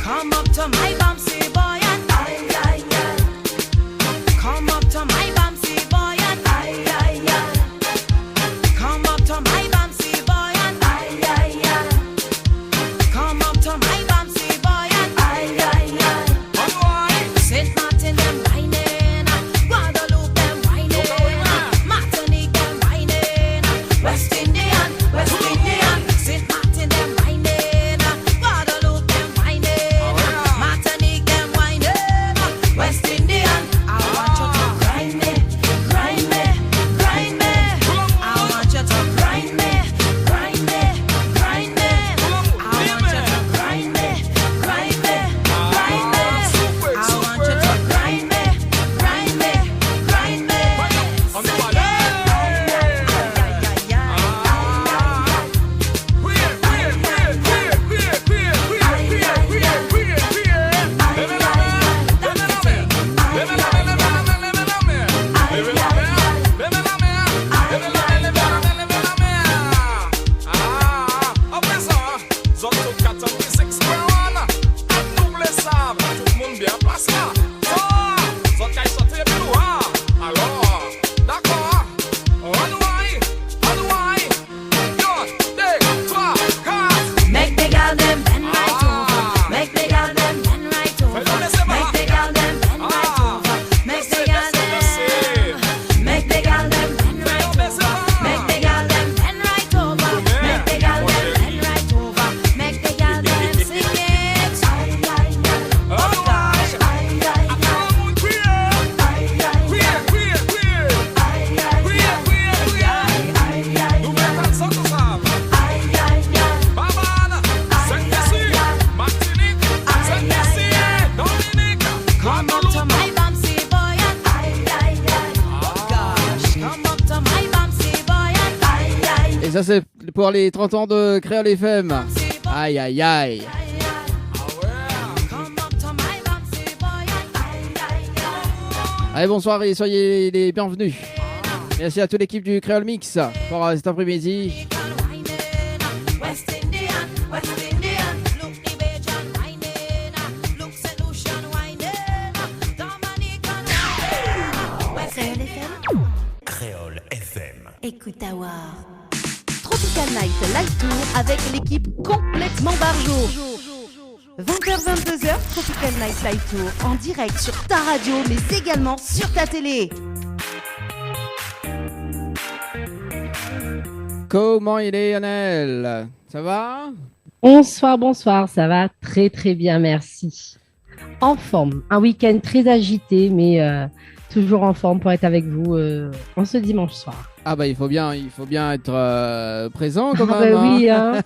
Come up to my bouncy boy and ay ay ay. Come up to my bouncy boy and ay ay ay. Come up to my bouncy boy and ay ay ay. Come up to my bouncy boy and ay ay ay. Saint Martin them whining, Guadeloupe them whining, Martinique them whining, West Indian, West Indian. Saint Martin them whining, Guadeloupe them whining, Martinique them whining, West Indian. I want you to grind me, grind me, grind me. I want you to grind me, grind me, grind me. I want you to grind me, grind me, grind me. I want you to grind me, grind me, grind me. Make the girl them bend right over. Make the girl them bend right over. Make the girl them bend right over. Make the girl them. Make the girl them bend right over. Make the girl them bend right over. Make the girl them bend right over. Make the girl them sing it. Ay ay ay. Oh gosh. Ay ay ay. Ay ay ay. Ay ay ay. Come up to my bouncy boy and ay ay ay. Oh gosh. Come up to my bouncy boy and ay ay ay. Et ça, c'est pour les 30 ans de Créole FM. Bouncy boy. Aïe, aïe, aïe. Come up to my bouncy boy and ay ay ay. Allez, bonsoir et soyez les bienvenus. Merci à toute l'équipe du Créole Mix pour cet après-midi. West Indian, West Indian, look the Bajan whining, look Saint Lucian whining, Dominican West Indian. Créole FM. Écoute à voir. Tropical Night Live Tour avec l'équipe complètement barjo. 20h-22h, Tropical Night Live Tour en direct sur ta radio mais également sur ta télé. Comment il est, Yannel? Ça va? Bonsoir, ça va très très bien, merci. En forme, un week-end très agité, mais toujours en forme pour être avec vous en ce dimanche soir. Ah bah il faut bien être présent quand Ah même. bah oui, hein.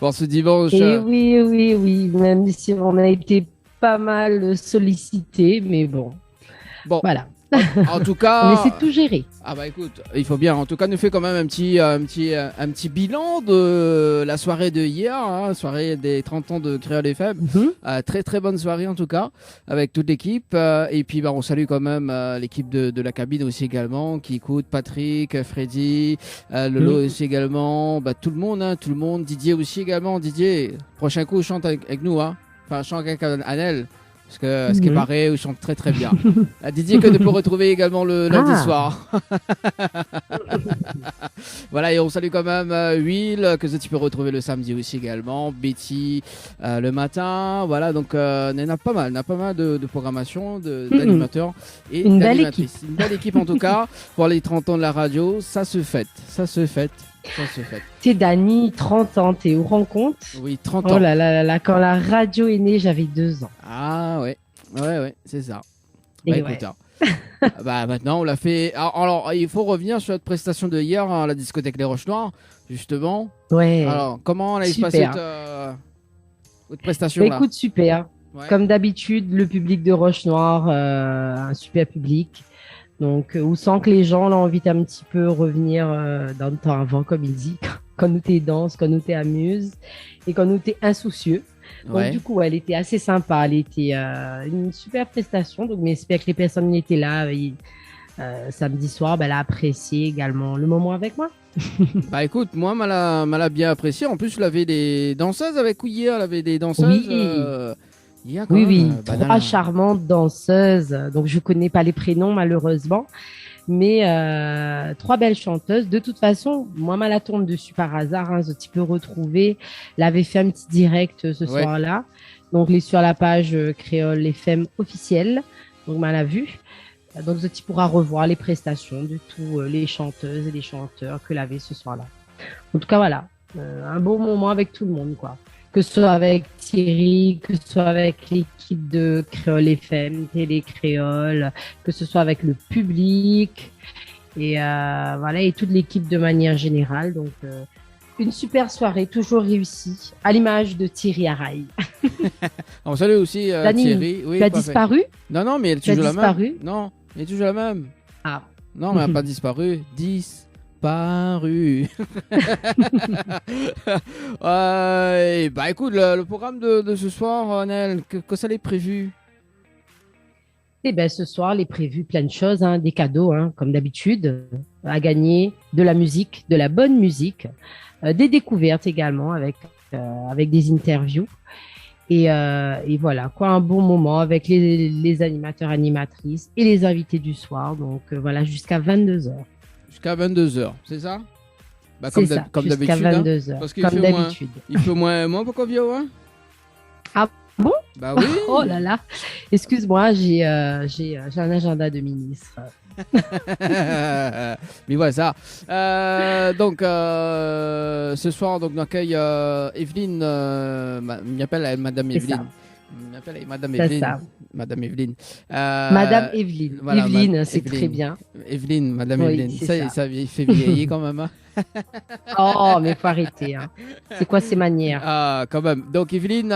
Bon, ce dimanche. Et oui, même si on a été pas mal sollicité, mais bon, Bon, voilà. en tout cas. On essaie de tout gérer. Ah bah écoute, il faut bien. En tout cas, nous fait quand même un petit bilan de la soirée de hier, hein, soirée des 30 ans de Créole FM. Très très bonne soirée en tout cas, avec toute l'équipe. Et puis bah, on salue quand même l'équipe de la cabine aussi également, qui écoute, Patrick, Freddy, Lolo aussi également, bah, tout le monde, Didier aussi également. Didier, prochain coup chante avec nous, hein. Enfin chante avec Annelle. Parce que ce qui paraît, il chante très très bien. Didier que nous peut retrouver également le lundi soir. Voilà, et on salue quand même Will, que tu peux retrouver le samedi aussi également. Betty le matin. Voilà, donc il y en a pas mal de programmation, d'animateurs et Une belle d'animatrices. Une belle équipe en tout cas pour les 30 ans de la radio. Ça se fête. C'est Dani, 30 ans, t'es au rencontre? Oui, 30 ans. Oh là, quand la radio est née, j'avais 2 ans. Ah ouais, c'est ça. Et Bah, ouais. écoute, bah maintenant on l'a fait. Alors il faut revenir sur notre prestation de hier à la discothèque Les Roches Noires, justement. Ouais. Alors comment allait se Super. passer votre prestation Bah, là? écoute, super. Ouais. Comme d'habitude, le public de Roche Noire, un super public. Donc, où sent que les gens ont envie d'un petit peu revenir dans le temps avant, comme il dit, quand nous t'es danse, quand nous t'es amuse et quand nous t'es insoucieux. Donc, Ouais. du coup, elle était assez sympa. Elle était une super prestation. Donc, mais j'espère que les personnes qui étaient là, samedi soir, elle a apprécié également le moment avec moi. Bah écoute, moi, m'a bien apprécié. En plus, il avait des danseuses avec vous hier. Il avait des danseuses. Oui. Hier, quand Oui, même, oui, banal. trois charmantes danseuses. Donc, je connais pas les prénoms, malheureusement. Mais trois belles chanteuses. De toute façon, moi, la tombe dessus par hasard. Hein, tu peux retrouver. L'avait fait un petit direct ce Ouais. soir-là. Donc, les sur la page Créole FM officielle. Donc, l'a vu. Donc, tu pourras revoir les prestations de tous les chanteuses et les chanteurs que l'avait ce soir-là. En tout cas, voilà. Un beau moment avec tout le monde, quoi. Que ce soit avec Thierry, que ce soit avec l'équipe de Créole FM, Télé Créole, que ce soit avec le public et voilà, et toute l'équipe de manière générale. Donc, une super soirée, toujours réussie, à l'image de Thierry Araï. On salue aussi Dani, Thierry. Oui, Tu as parfait. disparu? Non, non, mais elle est Tu as toujours la disparu même. Non, elle est toujours la même. Ah. Non, mais elle n'a pas disparu. Disparu. Ouais, bah écoute, le programme de ce soir, Nel, que ça l'est prévu? Eh ben, ce soir, les prévus, plein de choses, hein, des cadeaux, hein, comme d'habitude, à gagner, de la musique, de la bonne musique, des découvertes également avec des interviews. Et voilà, quoi, un bon moment avec les animateurs, animatrices et les invités du soir. Donc voilà, jusqu'à 22h. Jusqu'à 22h, c'est ça? Bah, C'est ça, comme jusqu'à d'habitude. Hein. 22h, Parce qu'il comme fait moins. d'habitude. Il fait moins pour Covio, hein? Ah bon? Bah oui. Oh là là, excuse-moi, j'ai un agenda de ministre. Mais voilà ça. Donc ce soir donc on accueille Evelyne. Il m'appelle Madame C'est Evelyne. ça. Il m'appelle Madame C'est Evelyne. ça. Madame Evelyne. Madame Evelyne. voilà, Evelyne, c'est Evelyne. très bien. Evelyne, Madame Oui, Evelyne. c'est ça. Il fait vieillir quand même. Hein. Oh, mais faut arrêter. Hein. C'est quoi ces manières? Ah, quand même. Donc Evelyne,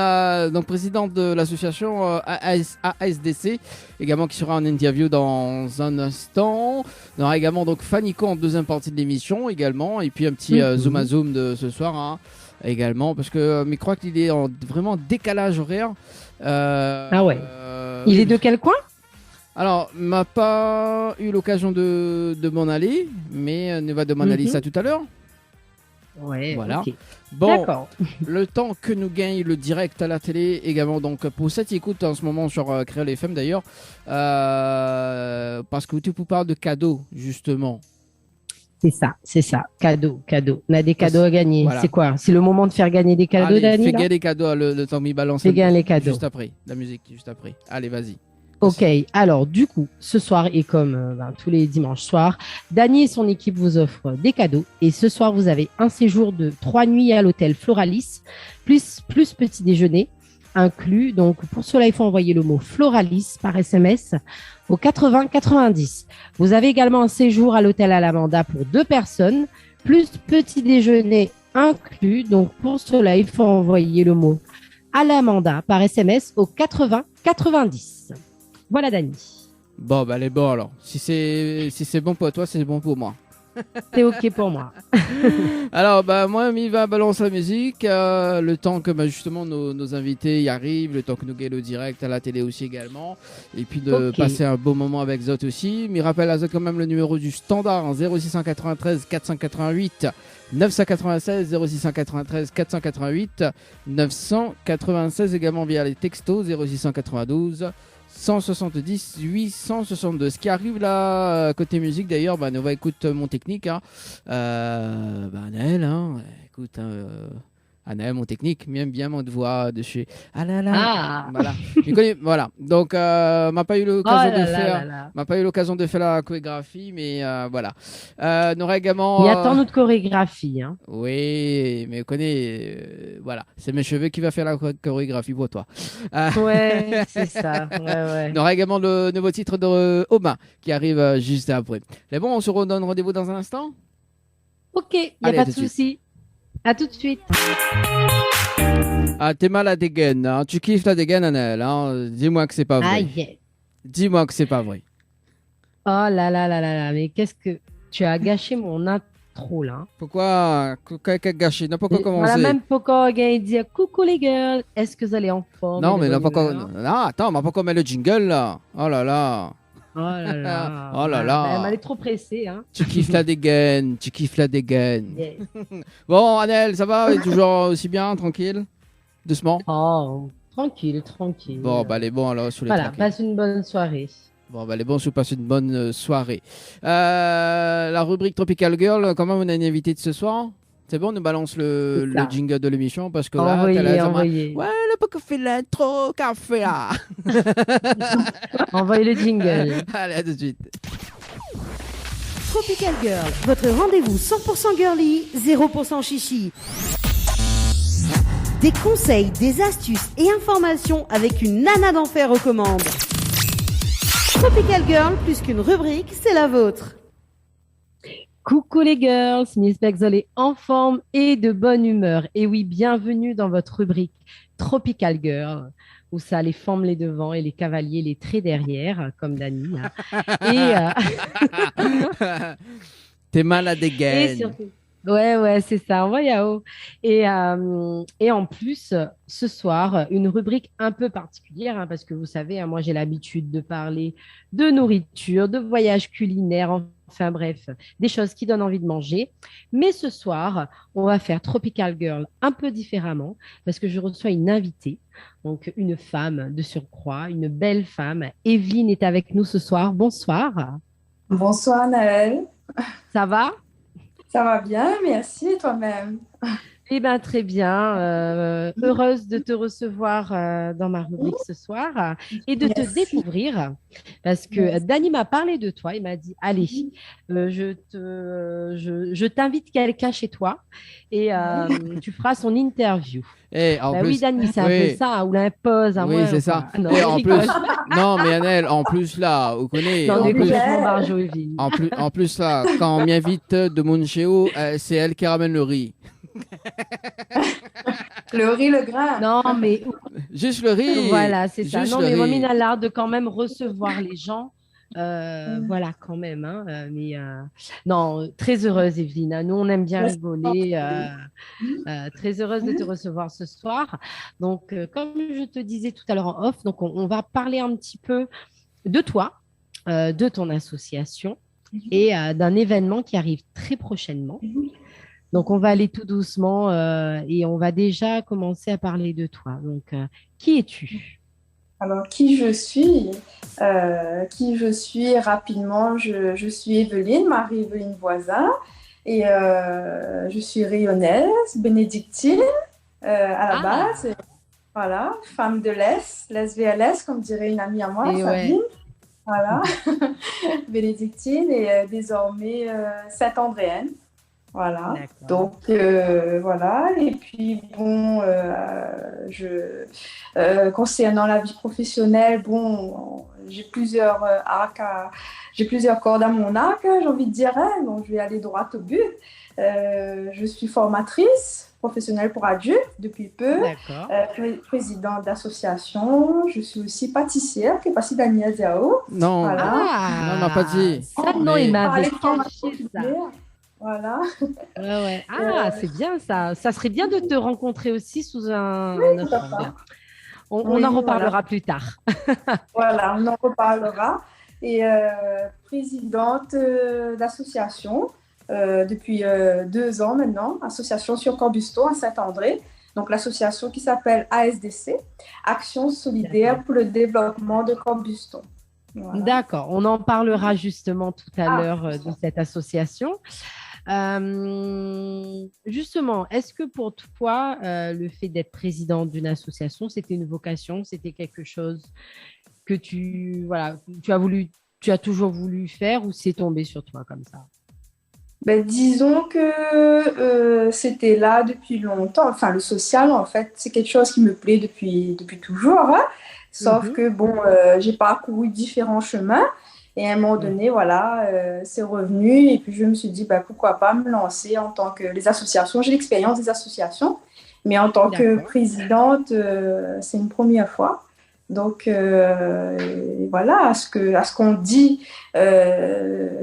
donc présidente de l'association ASDC, également qui sera en interview dans un instant. On aura également donc Fanico en deuxième partie de l'émission également, et puis un petit zoom à zoom de ce soir hein, également, parce que mais je crois qu'il est en vraiment décalage horaire. Ah ouais. Il est de quel coin? Alors, m'a pas eu l'occasion de m'en aller, mais ne va demander ça tout à l'heure. Ouais, Voilà. ok. Bon, D'accord. le temps que nous gagne le direct à la télé également, donc pour cette écoute en ce moment sur Créole FM d'ailleurs, parce que tu parles de cadeaux justement. C'est ça. Cadeau. On a des cadeaux à gagner. Voilà. C'est quoi? C'est le moment de faire gagner des cadeaux, Allez, Dani? fais là gagner des cadeaux, le temps m'y balance. Fais gagner les cadeaux. Juste après, la musique, juste après. Allez, vas-y. Ok, alors du coup, ce soir et comme tous les dimanches soirs, Dany et son équipe vous offrent des cadeaux. Et ce soir, vous avez un séjour de 3 nuits à l'hôtel Floralis, plus petit déjeuner inclus. Donc pour cela, il faut envoyer le mot Floralis par SMS au 80 90. Vous avez également un séjour à l'hôtel Alamanda pour 2 personnes, plus petit déjeuner inclus. Donc pour cela, il faut envoyer le mot Alamanda par SMS au 80 90. Voilà, Dany. Bon, bah, elle est bon alors. Si c'est bon pour toi, c'est bon pour moi. C'est ok pour moi. Alors, bah, moi, il va balancer la musique. Le temps que justement nos invités y arrivent, le temps que nous gagnons le direct à la télé aussi également. Et puis de passer un beau moment avec Zot aussi. Mais rappelle à Zot quand même le numéro du standard hein, 0693 488 996 0693 488 996 également via les textos 0692 170 862. Ce qui arrive là côté musique d'ailleurs, bah, on va écouter mon technique hein. Anaël hein, écoute Anaël mon technique, même bien mon voix de chez voilà. Je connais, voilà. Donc m'a pas eu l'occasion m'a pas eu l'occasion de faire la chorégraphie, mais voilà. On aura également. Il attend notre chorégraphie hein. Oui, mais connais voilà, c'est mes cheveux qui va faire la chorégraphie pour toi. Ouais, c'est ça. Ouais. On aura également le nouveau titre de Oma qui arrive juste après. Mais bon, on se redonne rendez-vous dans un instant. Ok, il n'y a pas de souci. À tout de suite. Ah, t'es mal à dégaine, hein. Tu kiffes la dégaine, Anaël. Hein. Dis-moi que c'est pas vrai. Aïe. Dis-moi que c'est pas vrai. Oh là, mais qu'est-ce que tu as gâché mon intro là. Pourquoi gâché? N'a pas encore commencé. Voilà, même pourquoi il dit coucou les girls, est-ce que vous allez en forme? Non, mais n'a pas encore. Ah, attends, on m'a pas encore mis le jingle là. Oh là là. Oh là là. Oh là là. Elle est trop pressée. Hein. Tu kiffes la dégaine, tu kiffes la dégaine. Yes. Bon, Annelle, ça va? Toujours aussi bien, tranquille? Doucement? Oh, tranquille, tranquille. Bon, bah, les bons alors, sous les Voilà, tranquilles. passe une bonne soirée. Bon, bah, les bons, je passe une bonne soirée. La rubrique Tropical Girl, comment on a une invitée de ce soir? C'est bon, on nous balance le C'est ça. jingle de l'émission parce que là, Envoyez, t'as la- envoyez. Ouais, le pas que fait l'intro, qu'a fait là. Envoyez le jingle. Allez, à tout de suite. Tropical Girl, votre rendez-vous 100% girly, 0% chichi. Des conseils, des astuces et informations avec une nana d'enfer aux commandes. Tropical Girl, plus qu'une rubrique, c'est la vôtre. Coucou les girls, Miss Bexol est en forme et de bonne humeur. Et oui, bienvenue dans votre rubrique Tropical Girl, où ça les femmes les devants et les cavaliers les traits derrière, comme Dani. Hein. T'es mal à Et dégaine. surtout, ouais, c'est ça, on va Yao. Et en plus, ce soir, une rubrique un peu particulière, hein, parce que vous savez, hein, moi j'ai l'habitude de parler de nourriture, de voyages culinaires, enfin bref, des choses qui donnent envie de manger. Mais ce soir, on va faire Tropical Girl un peu différemment, parce que je reçois une invitée, donc une femme de surcroît, une belle femme. Evelyne est avec nous ce soir. Bonsoir. Bonsoir Naël, Ça va? ça va bien, merci, et toi-même? Eh bien, très bien. Heureuse de te recevoir dans ma rubrique ce soir et de te Merci. découvrir parce que Merci. Dani m'a parlé de toi. Il m'a dit, allez, je t'invite quelqu'un chez toi et tu feras son interview. Et en Bah plus, oui, Dani, c'est un oui. peu ça, ou l'impose à Oui, moi. c'est ça. Non, Et je en rigole. plus, non, mais Annelle, en plus là, vous connaissez, Non, en mais plus, complètement barjo, Evelyne. en plus là, quand on m'invite de mon chez eux, c'est elle qui ramène le riz. Le riz, le grain. Non, mais Juste le riz. voilà, c'est ça. Juste Non, le mais moi, riz. Mina, l'art de quand même recevoir les gens. Voilà, quand même. Hein, non, très heureuse, Evelyne. Hein. Nous, on aime bien rigoler. Très heureuse de te recevoir ce soir. Donc, comme je te disais tout à l'heure en off, donc on va parler un petit peu de toi, de ton association et d'un événement qui arrive très prochainement. Donc, on va aller tout doucement et on va déjà commencer à parler de toi. Donc, qui es-tu? Alors, qui je suis? Rapidement, je suis Evelyne, Marie-Evelyne Voisin, et je suis rayonnaise, bénédictine à la base. Voilà, femme de l'Est, lesvls, comme dirait une amie à moi, Et Sabine. ouais. Voilà, bénédictine et désormais Saint-Andréenne. Voilà, D'accord. donc voilà, et puis bon, concernant la vie professionnelle, bon, j'ai plusieurs j'ai plusieurs cordes à mon arc, j'ai envie de dire, hein, donc je vais aller droit au but. Je suis formatrice professionnelle pour adultes depuis peu, D'accord. présidente d'association, je suis aussi pâtissière, qui est passée Daniel Zao. Non, Voilà. non, on m'a pas dit. Ça, non, Mais- il m'avait Parler de formation caché ça. culinaire. Voilà. Ouais. Ah, c'est bien ça. Ça serait bien de te rencontrer aussi sous un autre tout à fait. angle. On Oui, en reparlera voilà. plus tard. Voilà, on en reparlera. Et présidente d'association depuis 2 ans maintenant, association sur Corbusto à Saint-André. Donc l'association qui s'appelle ASDC, Action solidaire pour le développement de Corbusto. Voilà. D'accord. On en parlera justement tout à l'heure de cette association. Justement, est-ce que pour toi, le fait d'être présidente d'une association, c'était une vocation, c'était quelque chose que tu as toujours voulu faire ou c'est tombé sur toi comme ça? Ben, disons que c'était là depuis longtemps. Enfin, le social, en fait, c'est quelque chose qui me plaît depuis toujours, hein. Sauf que, bon, j'ai parcouru différents chemins. Et à un moment donné, voilà, c'est revenu. Et puis, je me suis dit, ben, pourquoi pas me lancer en tant que les associations. J'ai l'expérience des associations. Mais en tant que D'accord. présidente, c'est une première fois. Donc, voilà, à ce qu'on dit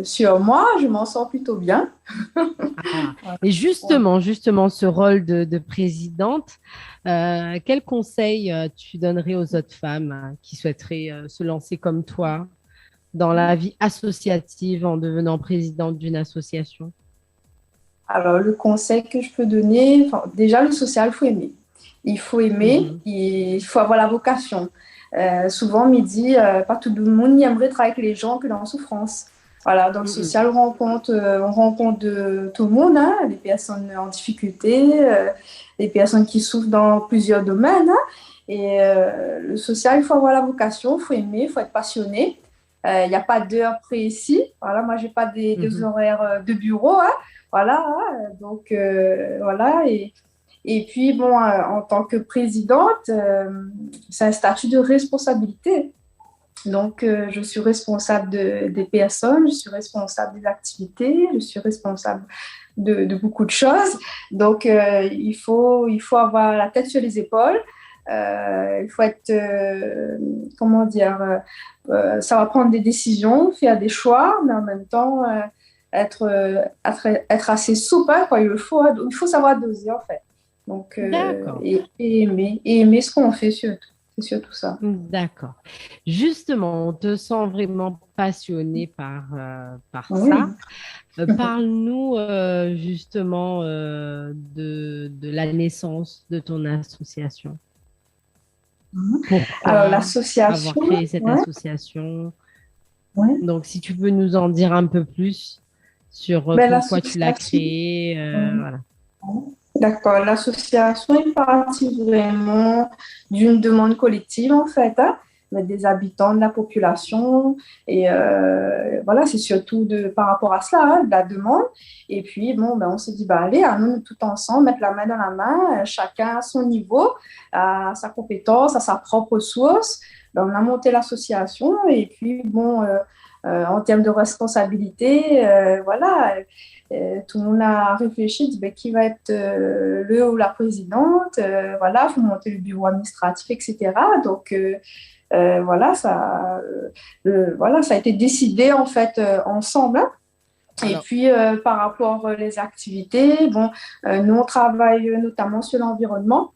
sur moi, je m'en sors plutôt bien. Et justement, ce rôle de présidente, quel conseil tu donnerais aux autres femmes qui souhaiteraient se lancer comme toi dans la vie associative en devenant présidente d'une association? Alors, le conseil que je peux donner, enfin, déjà, le social, il faut aimer. Il faut aimer, il faut avoir la vocation. Souvent, on me dit, pas tout le monde aimerait travailler avec les gens que dans la souffrance. Voilà, dans le social, on rencontre de tout le monde, hein, les personnes en difficulté, les personnes qui souffrent dans plusieurs domaines. Hein. Et le social, il faut avoir la vocation, il faut aimer, il faut être passionné. Il n'y a pas d'heure précise. Voilà, moi, je n'ai pas des horaires de bureau. Hein. Voilà, hein, donc voilà. Et puis, bon, en tant que présidente, c'est un statut de responsabilité. Donc, je suis responsable des personnes, je suis responsable des activités, je suis responsable de beaucoup de choses. Donc, il faut avoir la tête sur les épaules. Il faut être, comment dire, ça va prendre des décisions, faire des choix, mais en même temps, être assez souple hein, quand il faut savoir doser en fait. Donc, et aimer ce qu'on fait surtout. C'est surtout ça. D'accord. Justement, on te sent vraiment passionné par Oui. ça. Parle-nous justement de la naissance de ton association. Pourquoi Alors, l'association. avoir créé cette association? Ouais. Donc, si tu peux nous en dire un peu plus sur pourquoi tu l'as créée. Voilà. D'accord, l'association est partie vraiment d'une demande collective en fait, hein, des habitants de la population et voilà, c'est surtout par rapport à cela, hein, de la demande. Et puis bon, on s'est dit, allez, à nous tout ensemble, mettre la main dans la main, chacun à son niveau, à sa compétence, à sa propre ressource. On a monté l'association et puis bon, en termes de responsabilité, voilà. Tout le monde a réfléchi, dit qui va être le ou la présidente, voilà, il faut monter le bureau administratif, etc. Donc, voilà, ça a été décidé en fait ensemble. Hein. Et puis, par rapport aux activités, bon, nous, on travaille notamment sur l'environnement,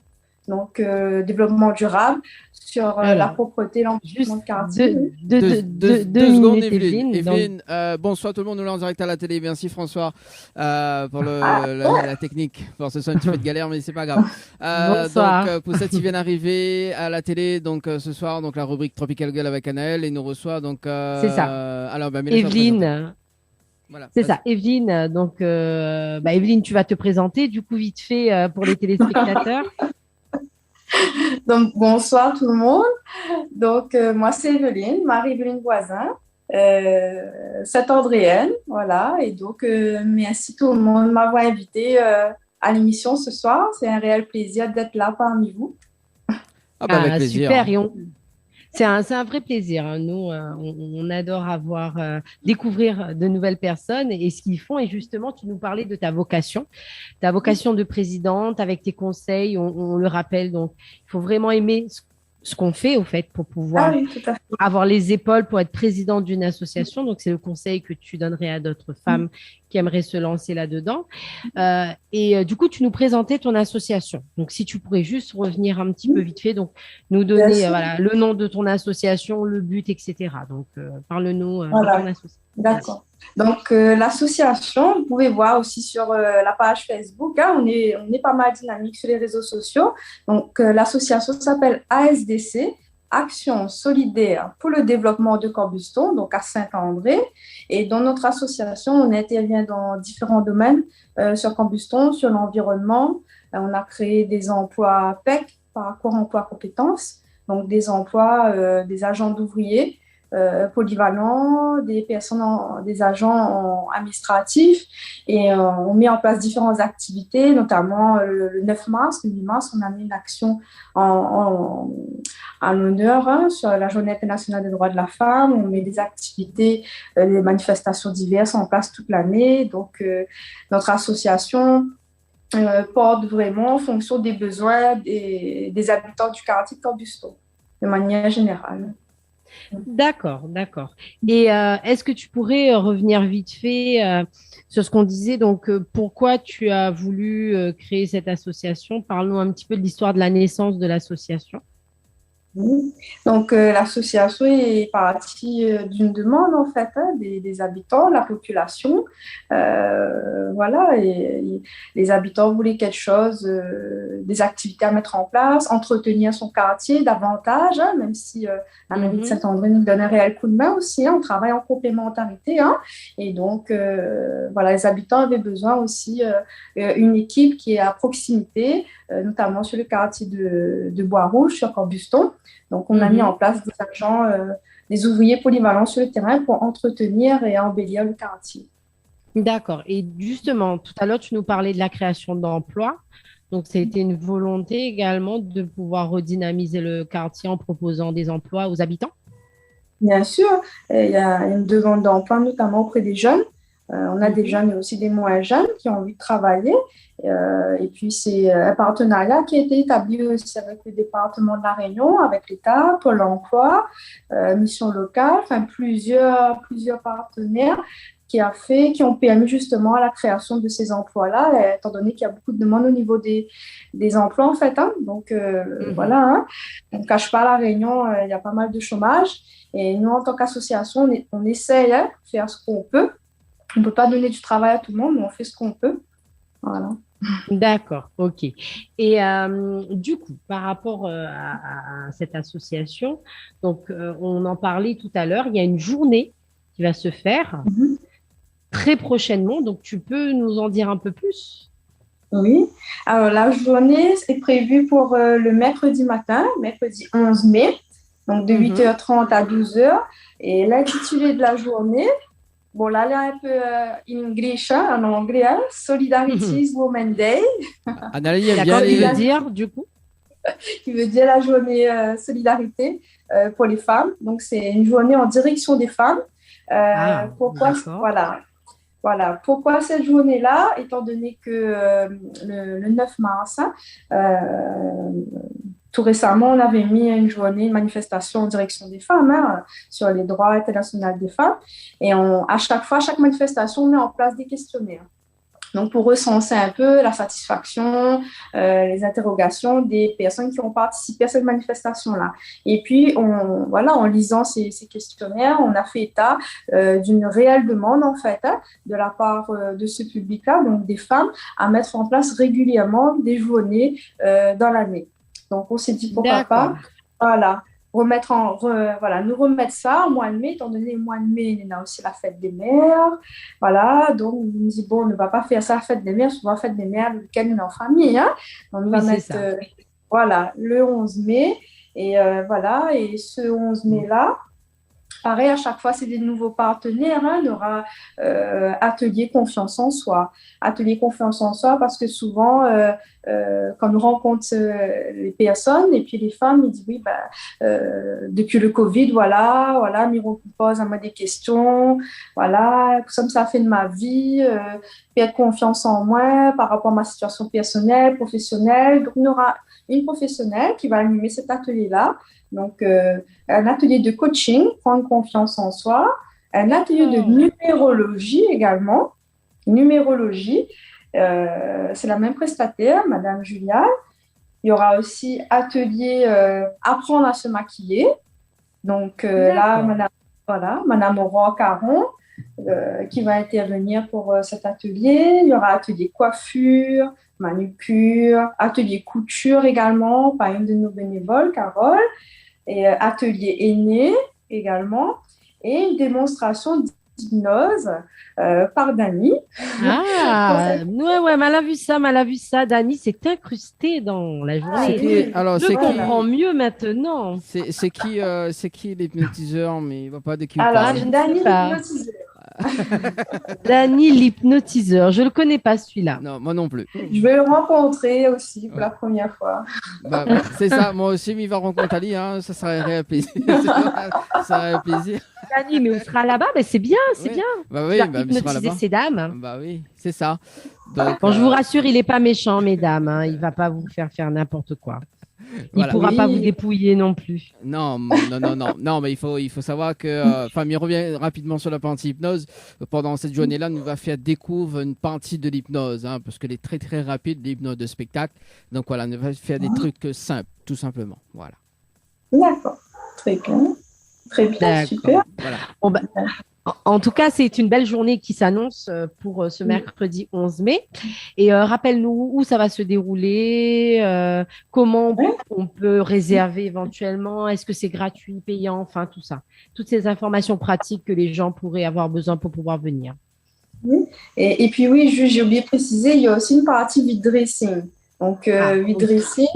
donc développement durable, sur la propreté, l'environnement de quartier. Deux secondes, minutes, Evelyne. Evelyne, Bonsoir tout le monde, nous là en direct à la télé. Merci François pour la technique. Bon, ce soit un petit peu de galère, mais c'est pas grave. Bonsoir. Donc, pour ceux qui viennent arriver à la télé, donc ce soir, donc la rubrique Tropical Girl avec Anaël et nous reçoit donc. C'est ça. Alors, Evelyne. Voilà, c'est ça, Evelyne. Donc, Evelyne, tu vas te présenter du coup vite fait pour les téléspectateurs. Donc, bonsoir tout le monde. Donc, moi, c'est Evelyne, Marie-Evelyne Voisin, Saint-Andréenne, voilà. Et donc, merci tout le monde de m'avoir invité à l'émission ce soir. C'est un réel plaisir d'être là parmi vous. Avec plaisir. Super, c'est un vrai plaisir. Hein. Nous, on adore découvrir de nouvelles personnes et ce qu'ils font. Et justement, tu nous parlais de ta vocation de présidente avec tes conseils. On le rappelle, donc il faut vraiment aimer ce qu'on fait au fait pour pouvoir avoir les épaules pour être présidente d'une association. Donc, c'est le conseil que tu donnerais à d'autres femmes qui aimeraient se lancer là-dedans. Et du coup, tu nous présentais ton association. Donc, si tu pourrais juste revenir un petit peu vite fait, donc nous donner le nom de ton association, le but, etc. Donc, parle-nous de ton association. D'accord. Donc, l'association, vous pouvez voir aussi sur la page Facebook, hein, on est pas mal dynamique sur les réseaux sociaux. Donc, l'association s'appelle ASDC, Action solidaire pour le développement de Corbuston, donc à Saint-André. Et dans notre association, on intervient dans différents domaines sur Corbuston, sur l'environnement. On a créé des emplois PEC, parcours emploi compétences, donc des emplois des agents d'ouvriers, polyvalents, des agents administratifs et on met en place différentes activités, notamment le 9 mars, le 8 mars, on a mis une action en l'honneur sur la Journée internationale des droits de la femme, on met des activités, des manifestations diverses en place toute l'année, donc notre association porte vraiment en fonction des besoins des habitants du quartier de Corbuston, de manière générale. D'accord. Et est-ce que tu pourrais revenir vite fait sur ce qu'on disait, donc pourquoi tu as voulu créer cette association? Parlons un petit peu de l'histoire de la naissance de l'association. Oui. Donc, l'association est partie d'une demande, en fait, hein, des habitants, de la population. Voilà, et les habitants voulaient quelque chose, des activités à mettre en place, entretenir son quartier davantage, hein, même si la mairie de Saint-André nous donne un réel coup de main aussi, hein, on travaille en complémentarité. Hein, et donc, voilà, les habitants avaient besoin aussi une équipe qui est à proximité, notamment sur le quartier de Bois-Rouge, sur Corbuston. Donc, on a mis en place des agents, des ouvriers polyvalents sur le terrain pour entretenir et embellir le quartier. D'accord. Et justement, tout à l'heure, tu nous parlais de la création d'emplois. Donc, c'était une volonté également de pouvoir redynamiser le quartier en proposant des emplois aux habitants? Bien sûr, il y a une demande d'emploi, notamment auprès des jeunes. On a des jeunes et aussi des moins jeunes qui ont envie de travailler. Et puis, c'est un partenariat qui a été établi aussi avec le département de La Réunion, avec l'État, Pôle emploi, Mission locale, enfin plusieurs partenaires qui ont permis justement à la création de ces emplois-là, étant donné qu'il y a beaucoup de demandes au niveau des emplois, en fait. Hein. Donc, voilà, hein. On ne cache pas La Réunion, il y a pas mal de chômage. Et nous, en tant qu'association, on essaye de faire ce qu'on peut. On ne peut pas donner du travail à tout le monde, mais on fait ce qu'on peut. Voilà. D'accord, ok. Et du coup, par rapport à cette association, donc on en parlait tout à l'heure, il y a une journée qui va se faire très prochainement, donc tu peux nous en dire un peu plus? Oui. Alors, la journée est prévue pour le mercredi matin, mercredi 11 mai, donc de 8h30 à 12h. Et l'intitulé de la journée, bon, là, elle est un peu in English, hein, en anglais, hein, Solidarity's Women's Day. Anneli, elle D'accord, vient il veut dire, du coup? Qui veut dire la journée solidarité pour les femmes. Donc, c'est une journée en direction des femmes. Pourquoi, voilà. Pourquoi cette journée-là, étant donné que le 9 mars, tout récemment, on avait mis une journée, une manifestation en direction des femmes, hein, sur les droits internationaux des femmes. Et à chaque manifestation, on met en place des questionnaires. Donc, pour recenser un peu la satisfaction, les interrogations des personnes qui ont participé à cette manifestation-là. Et puis, en lisant ces questionnaires, on a fait état d'une réelle demande, en fait, hein, de la part de ce public-là, donc des femmes, à mettre en place régulièrement des journées dans l'année. Donc, on s'est dit pourquoi pas, nous remettre ça au mois de mai, étant donné le mois de mai, il y a aussi la fête des mères. Voilà, donc on nous dit, bon, on ne va pas faire ça, la fête des mères, souvent la fête des mères, le week-end, on est en famille. Hein. On va mettre le 11 mai. Et et ce 11 mai-là, pareil, à chaque fois, c'est des nouveaux partenaires. Hein. Il y aura atelier confiance en soi. Atelier confiance en soi parce que souvent, quand nous rencontrons les personnes et puis les femmes, ils disent oui, depuis le Covid, ils me posent à moi des questions. Voilà, ça fait de ma vie, perdre confiance en moi par rapport à ma situation personnelle, professionnelle. Donc, il y aura une professionnelle qui va animer cet atelier-là. Donc, un atelier de coaching, prendre confiance en soi, un atelier de numérologie également. Numérologie, c'est la même prestataire, Madame Julia. Il y aura aussi atelier apprendre à se maquiller. Donc, là, Madame Aurore Caron qui va intervenir pour cet atelier. Il y aura atelier coiffure, manucure, atelier couture également par une de nos bénévoles, Carole. Et atelier aîné également, et une démonstration d'hypnose par Dani. Elle a vu ça. Dani s'est incrustée dans la journée. Je comprends mieux maintenant. C'est qui l'hypnotiseur, mais il ne va pas de qui Alors, Dani l'hypnotiseur. Dani l'hypnotiseur, je le connais pas celui-là. Non, moi non plus. Je vais le rencontrer aussi pour la première fois. C'est ça, moi aussi, mais il va rencontrer Ali, hein, ça serait un réel plaisir. Ça serait un plaisir. Dani, mais on sera là-bas, c'est bien, c'est bien. Bah oui, il sera là-bas. Ces dames. Bah oui, c'est ça. Donc, je vous rassure, il est pas méchant, mesdames. Hein, il va pas vous faire n'importe quoi. Il ne pourra pas vous dépouiller non plus. Non, mais il faut savoir que il revient rapidement sur la partie hypnose. Pendant cette journée-là, nous va faire découvrir une partie de l'hypnose, hein, parce qu'elle est très très rapide, l'hypnose de spectacle. Donc voilà, nous va faire des trucs simples, tout simplement. Voilà. D'accord. Très bien. Très bien, D'accord. super. Voilà. Bon, bah, en tout cas, c'est une belle journée qui s'annonce pour ce mercredi 11 mai. Et rappelle-nous où ça va se dérouler, comment Ouais. on peut réserver éventuellement, est-ce que c'est gratuit, payant, enfin tout ça. Toutes ces informations pratiques que les gens pourraient avoir besoin pour pouvoir venir. Et puis oui, j'ai oublié de préciser, il y a aussi une partie vide dressing. Donc, vide oui. dressing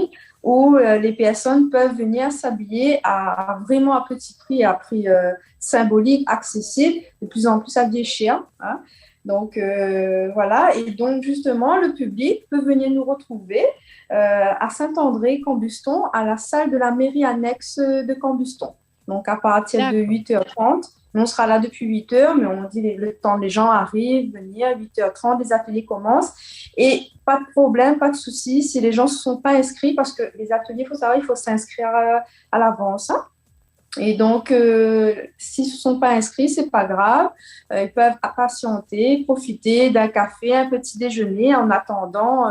où les personnes peuvent venir s'habiller à vraiment à petit prix, à prix symbolique, accessible, de plus en plus ça devient cher. Hein. Donc, voilà. Et donc, justement, le public peut venir nous retrouver à Saint-André-Cambuston, à la salle de la mairie annexe de Cambuston. Donc, à partir de D'accord. 8h30. On sera là depuis 8h, mais on dit le temps, les gens arrivent, venir, 8h30, les ateliers commencent. Et pas de problème, pas de souci si les gens ne se sont pas inscrits, parce que les ateliers, il faut savoir, il faut s'inscrire à l'avance. Hein. Et donc, s'ils ne se sont pas inscrits, ce n'est pas grave. Ils peuvent patienter, profiter d'un café, un petit déjeuner en attendant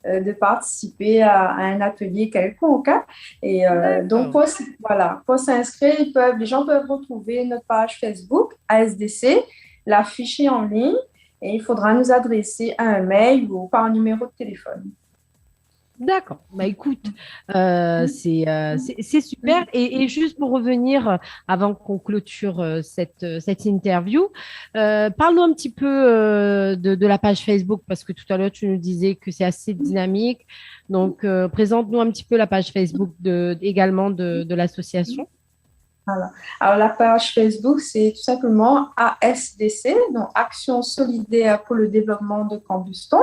de participer à un atelier quelconque. Hein. Et donc, pour s'inscrire, les gens peuvent retrouver notre page Facebook, ASDC, l'afficher en ligne, et il faudra nous adresser un mail ou par un numéro de téléphone. D'accord. Bah écoute, c'est super. Et juste pour revenir, avant qu'on clôture cette interview, parle-nous un petit peu de la page Facebook, parce que tout à l'heure, tu nous disais que c'est assez dynamique. Donc, présente-nous un petit peu la page Facebook également de l'association. Voilà. Alors, la page Facebook, c'est tout simplement ASDC, donc Action solidaire pour le développement de Cambuston.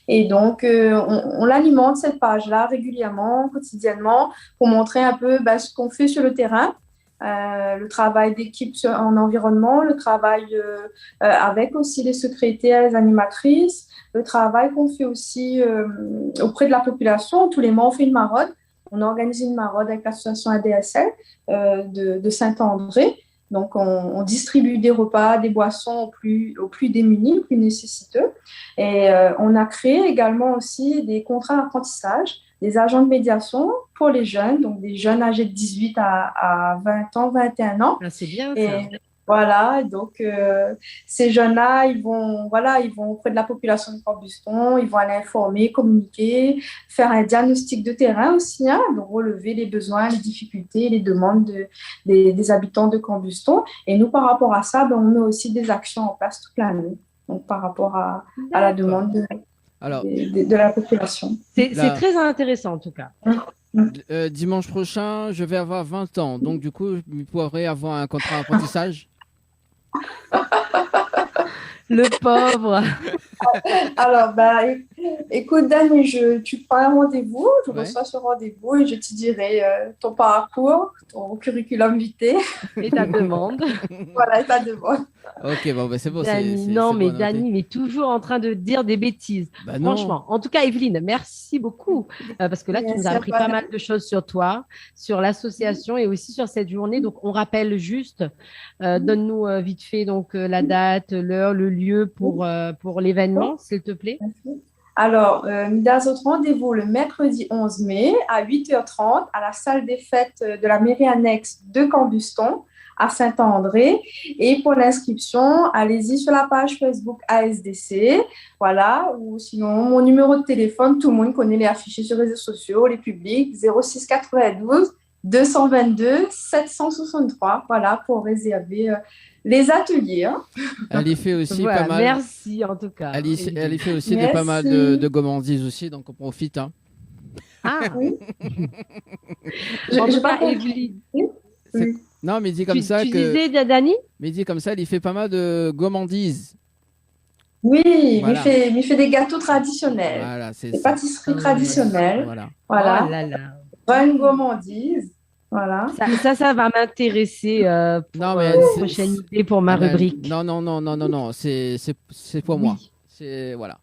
Et donc, on l'alimente, cette page-là, régulièrement, quotidiennement, pour montrer un peu ce qu'on fait sur le terrain, le travail d'équipe en environnement, le travail avec aussi les secrétaires, les animatrices, le travail qu'on fait aussi auprès de la population. Tous les mois, on fait une maraude. On organise une maraude avec l'association ADSL de Saint-André. Donc, on distribue des repas, des boissons aux plus démunis, aux plus nécessiteux. Et on a créé également aussi des contrats d'apprentissage, des agents de médiation pour les jeunes, donc des jeunes âgés de 18 à 20 ans, 21 ans. Ah, c'est bien ça. Et voilà, donc ces jeunes-là, ils vont auprès de la population de Cambuston, ils vont aller informer, communiquer, faire un diagnostic de terrain aussi, hein, donc relever les besoins, les difficultés, les demandes des habitants de Cambuston. Et nous, par rapport à ça, on met aussi des actions en place toute l'année, donc par rapport à la demande de la population. C'est très intéressant en tout cas. Dimanche prochain, je vais avoir 20 ans. Donc, du coup, je pourrais avoir un contrat d'apprentissage. Le pauvre. Alors, écoute, Dani, tu prends un rendez-vous, je Ouais. reçois ce rendez-vous et je te dirai ton parcours, ton curriculum vitae, Et ta demande. voilà, ta demande. Ok, bon, c'est bon. Dani, c'est non, bon, mais noté. Dani, mais toujours en train de dire des bêtises. Bah non. Franchement. En tout cas, Evelyne, merci beaucoup. Parce que là, tu Merci nous as à appris toi. pas mal de choses sur toi, sur l'association et aussi sur cette journée. Donc, on rappelle juste, donne-nous vite fait donc la date, l'heure, le lieu pour l'événement, s'il te plaît. Alors, notre rendez-vous le mercredi 11 mai à 8h30 à la salle des fêtes de la mairie annexe de Cambuston à Saint-André. Et pour l'inscription, allez-y sur la page Facebook ASDC, voilà, ou sinon mon numéro de téléphone, tout le monde connaît les affichés sur les réseaux sociaux, les publics, 06 92 222 763, voilà, pour réserver les ateliers. Hein. Elle y fait aussi Voilà, pas mal. merci en tout cas. Elle y fait aussi Merci. pas mal de gourmandises aussi, donc on profite. Hein. Ah, Oui. en J'ai tout pas cas, compris. Evelyne, Oui. Non, mais dit comme tu ça disais, Dani? mais dit comme ça, il fait pas mal de gourmandises. Oui, Voilà. mais il fait des gâteaux traditionnels, Voilà, c'est des ça. pâtisseries traditionnelles. Voilà. Voilà, Oh là là. bonne gourmandise. Voilà. Ça va m'intéresser pour Non, mais une c'est- prochaine idée pour ma rubrique. Non, c'est pour moi. C'est voilà.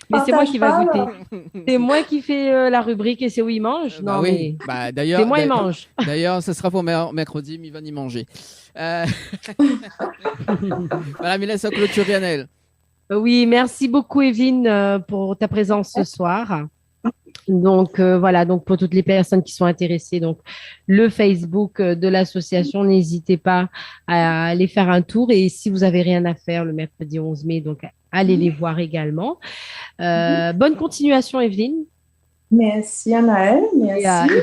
Mais c'est moi qui va Partage pas, goûter. C'est moi qui fais la rubrique et c'est où il mange. Non, oui. mais Bah d'ailleurs. c'est moi il mange. D'ailleurs, ce sera pour mercredi, mais il va y manger. Voilà, mais laisse clôturer Annelle. Oui, merci beaucoup Evelyne pour ta présence ce soir. Donc voilà, donc pour toutes les personnes qui sont intéressées, donc le Facebook de l'association, n'hésitez pas à aller faire un tour. Et si vous avez rien à faire le mercredi 11 mai, donc allez les voir également. Bonne continuation, Evelyne. Merci Anaël, merci.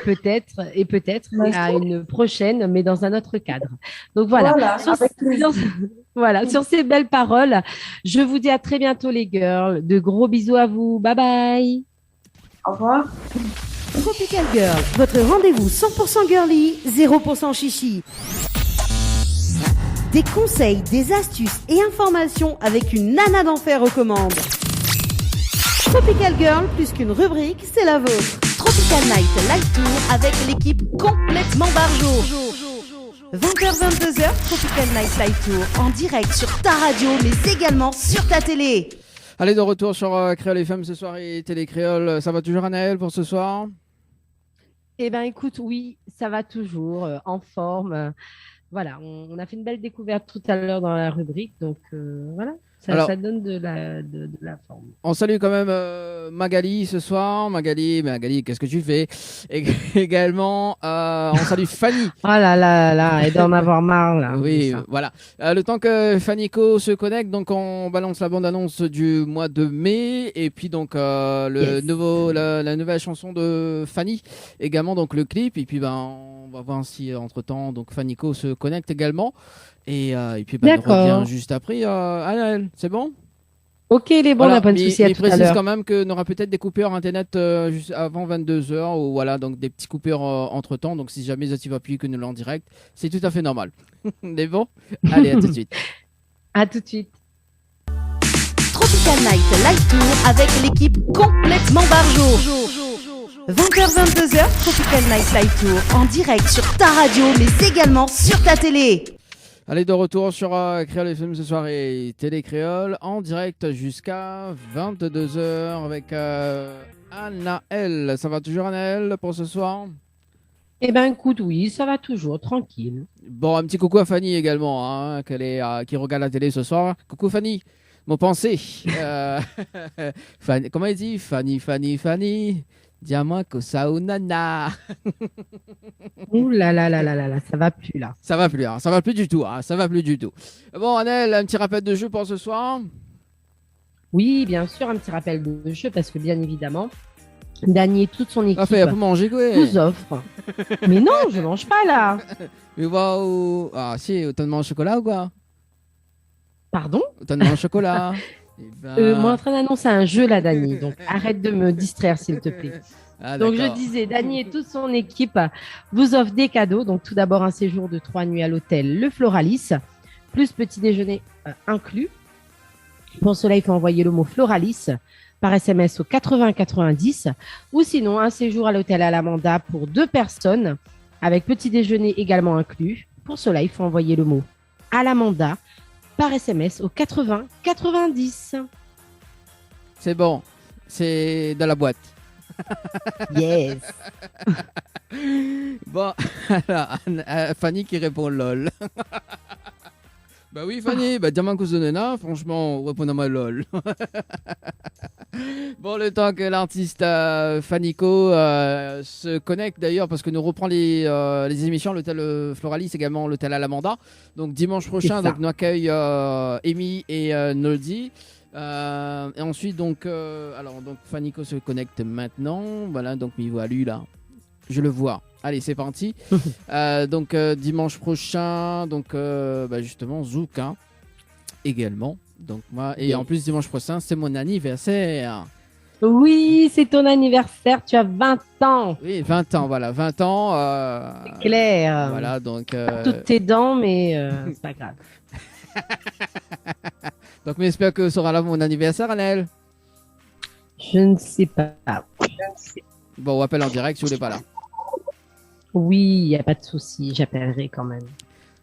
Et peut-être Merci. à une prochaine, mais dans un autre cadre. Donc voilà. Voilà, avec plaisir. Voilà, sur ces belles paroles, je vous dis à très bientôt les girls. De gros bisous à vous. Bye bye. Au revoir. Tropical Girl, votre rendez-vous 100% girly, 0% chichi. Des conseils, des astuces et informations avec une nana d'enfer aux commandes. Tropical Girl, plus qu'une rubrique, c'est la vôtre. Tropical Night Live Tour avec l'équipe complètement barjo. 20h-22h, Tropical Night Live Tour, en direct sur ta radio, mais également sur ta télé. Allez, de retour sur Créole FM ce soir et Télé Créole. Ça va toujours, Anaël, pour ce soir? Eh bien, écoute, oui, ça va toujours en forme. Voilà, on a fait une belle découverte tout à l'heure dans la rubrique. Donc, voilà, Alors, ça donne de la forme. on salue quand même Magali ce soir. Magali, qu'est-ce que tu fais? Et également, on salue Fanny. Ah là là là, et d'en avoir marre, là. Oui, de ça. voilà. Le temps que Fanico se connecte, donc on balance la bande-annonce du mois de mai et puis donc la nouvelle chanson de Fanny également, donc le clip. Et puis on va voir si entre-temps donc Fanico se connecte également. Et puis on D'accord. revient juste après. Anaël, c'est bon? Ok, les bons, on n'a pas de souci à mais tout à précise l'heure. quand même qu'on aura peut-être des coupures internet juste avant 22h ou voilà, donc des petits coupures entre temps. Donc si jamais tu vas appuyer que nous l'en direct, c'est tout à fait normal. Mais bon, allez, à tout de suite. À tout de suite. Tropical Night Live Tour avec l'équipe complètement barjo. 20h-22h, Tropical Night Live Tour, en direct sur ta radio, mais également sur ta télé. Allez, de retour sur Créole FM ce soir et Télé Créole en direct jusqu'à 22h avec Anaël. Ça va toujours, Anaël, pour ce soir? Eh bien, écoute, oui, ça va toujours, tranquille. Bon, un petit coucou à Fanny également, hein, qui regarde la télé ce soir. Coucou Fanny, mon pensée. Fanny, comment il dit? Fanny. Dis-moi que ça ou nana. Ouh là là là là là là, ça va plus là. Ça va plus, hein, ça va plus du tout. Hein, ça va plus du tout. Bon, Anaël, un petit rappel de jeu pour ce soir. Oui, bien sûr, un petit rappel de jeu parce que bien évidemment, Dany et toute son équipe Parfait, pour manger quoi? vous offrent. Mais non, je mange pas là. Mais waouh. Ah si, t'as demandé un chocolat ou quoi? Pardon? T'as demandé un chocolat? Eh ben... Moi, en train d'annoncer un jeu là, Dany. Donc, arrête de me distraire, s'il te plaît. Ah, Donc, je d'accord. disais, Dany et toute son équipe vous offrent des cadeaux. Donc, tout d'abord, un séjour de 3 nuits à l'hôtel Le Floralis, plus petit déjeuner inclus. Pour cela, il faut envoyer le mot Floralis par SMS au 80 90 ou sinon un séjour à l'hôtel Alamanda pour 2 personnes avec petit déjeuner également inclus. Pour cela, il faut envoyer le mot Alamanda par SMS au 80 90. C'est bon, c'est dans la boîte. Yes. Bon, alors, Fanny qui répond lol. Bah oui, Fanny, bah diamant cause de nana, franchement, répondez-moi lol. Bon, le temps que l'artiste Fanico se connecte d'ailleurs, parce que nous reprend les émissions, l'hôtel Floralis, également l'hôtel Alamanda. Donc dimanche prochain, donc nous accueille Amy et Noldi. Et ensuite, donc Fanico se connecte maintenant. Voilà, donc il voit lui là. Je le vois. Allez, c'est parti. Donc dimanche prochain, donc justement Zouk hein, également. Donc moi et en plus dimanche prochain, c'est mon anniversaire. Oui, c'est ton anniversaire, tu as 20 ans. Oui, 20 ans, voilà, 20 ans. C'est clair. Voilà, donc. Toutes tes dents, mais c'est pas grave. Donc, mais j'espère que ce sera là mon anniversaire, Anaël. Je ne sais pas. Bon, on appelle en direct si vous n'êtes pas là. Oui, il n'y a pas de souci, j'appellerai quand même.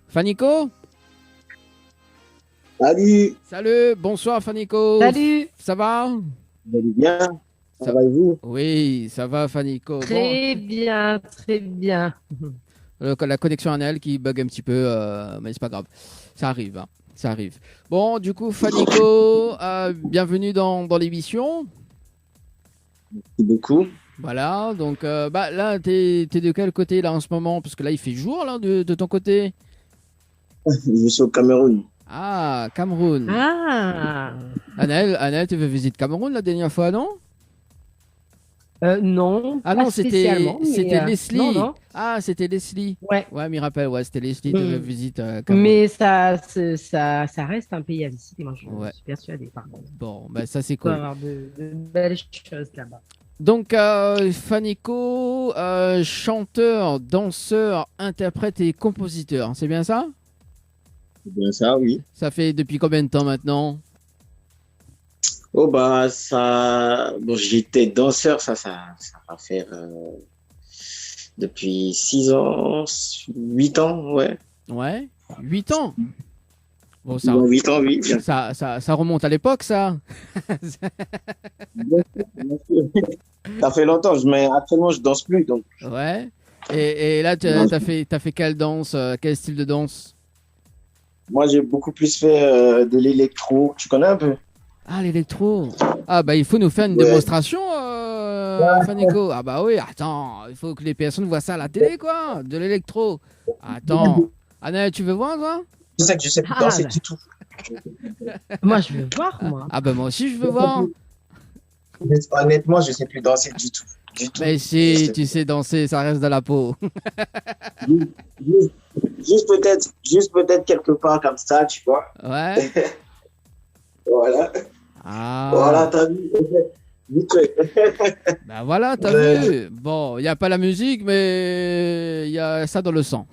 Fanico? Salut, Salut, bonsoir Fanico. Salut. Ça va? vous allez bien? Ça va et vous? Oui, ça va Fanico. Très bien, très bien. La connexion Anaël qui bug un petit peu, mais c'est pas grave. Ça arrive, hein. Ça arrive. Bon, du coup, Fanico, bienvenue dans l'émission. Merci beaucoup. Voilà, donc bah, là, t'es de quel côté là en ce moment? Parce que là, il fait jour là de ton côté. Je suis au Cameroun. Ah, Cameroun. Ah Anaël, tu veux visiter Cameroun la dernière fois, non? Non, Ah pas non, spécialement, mais, c'était Leslie. non, non. Ah, c'était Leslie. Ouais. Ouais, m'y rappelle, ouais, c'était Leslie, tu veux Mm. visiter Cameroun. Mais ça reste un pays à visiter, moi je Ouais. suis persuadée, par contre. Bon, bah ça c'est Il peut y cool. avoir de belles choses là-bas. Donc, Fanico, chanteur, danseur, interprète et compositeur, c'est bien ça? C'est bien ça, oui. Ça fait depuis combien de temps maintenant? Oh, bah, ça. Bon, j'étais danseur, ça va faire depuis 6 ans, 8 ans, ouais. Ouais, 8 ans. Bon, ça, Bon, 8 ans, oui. Bien ça remonte à l'époque, ça. sûr, bien sûr. Ça fait longtemps, mais actuellement, je danse plus, donc. Ouais. Et là, t'as fait quelle danse, quel style de danse? Moi, j'ai beaucoup plus fait de l'électro. Tu connais un peu? Ah, l'électro. Ah, bah, il faut nous faire une Ouais. démonstration, Fanico. Ah, bah oui, attends, il faut que les personnes voient ça à la télé, quoi. De l'électro. Attends. Anna, tu veux voir, toi? Je sais que je sais plus Ah, danser bah. du tout. Moi je veux voir, moi. Ah, bah, moi aussi, je veux voir. Honnêtement, je sais plus danser du tout. Du tout. Mais si tu sais danser, ça reste dans la peau. Juste, juste peut-être quelque part comme ça, tu vois. Ouais. Voilà. Ah. Voilà, t'as vu. Vite fait. Bah voilà, t'as Ouais. vu. Bon, il n'y a pas la musique, mais il y a ça dans le sang.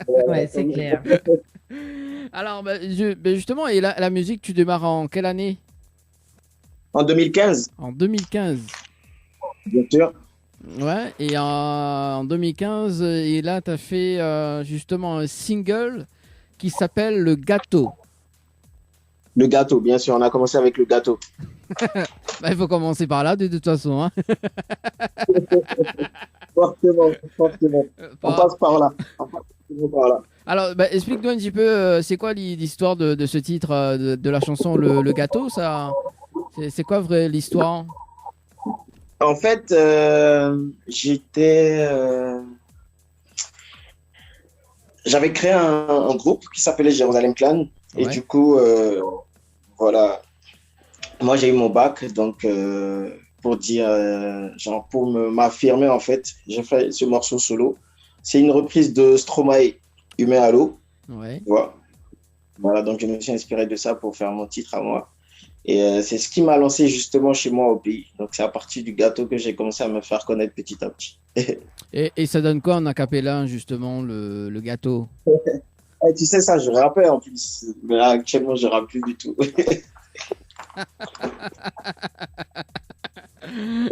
Ouais, c'est clair. Alors, bah, justement, et la musique, tu démarres en quelle année? En 2015, En 2015. bien sûr. Ouais, et en 2015, et là, tu as fait justement un single qui s'appelle Le Gâteau. Le gâteau, bien sûr. On a commencé avec le gâteau. Bah, il faut commencer par là, de toute façon. Hein. Forcément, forcément. On Par- passe par là. On passe forcément par là. Alors, bah, explique-nous un petit peu, c'est quoi l'histoire de ce titre, de la chanson Le Gâteau, ça? C'est quoi l'histoire? En fait, j'avais créé un groupe qui s'appelait Jérusalem Clan. Et Ouais. du coup, voilà. Moi, j'ai eu mon bac. Donc, pour dire, genre, pour m'affirmer, en fait, j'ai fait ce morceau solo. C'est une reprise de Stromae, Humain à l'eau. Ouais. Tu vois. Voilà, donc je me suis inspiré de ça pour faire mon titre à moi. Et c'est ce qui m'a lancé justement chez moi au pays. Donc c'est à partir du gâteau que j'ai commencé à me faire connaître petit à petit. Et ça donne quoi en acapella, justement, le gâteau? Et tu sais ça, je rappais en plus. Mais là, actuellement, je rappe plus du tout.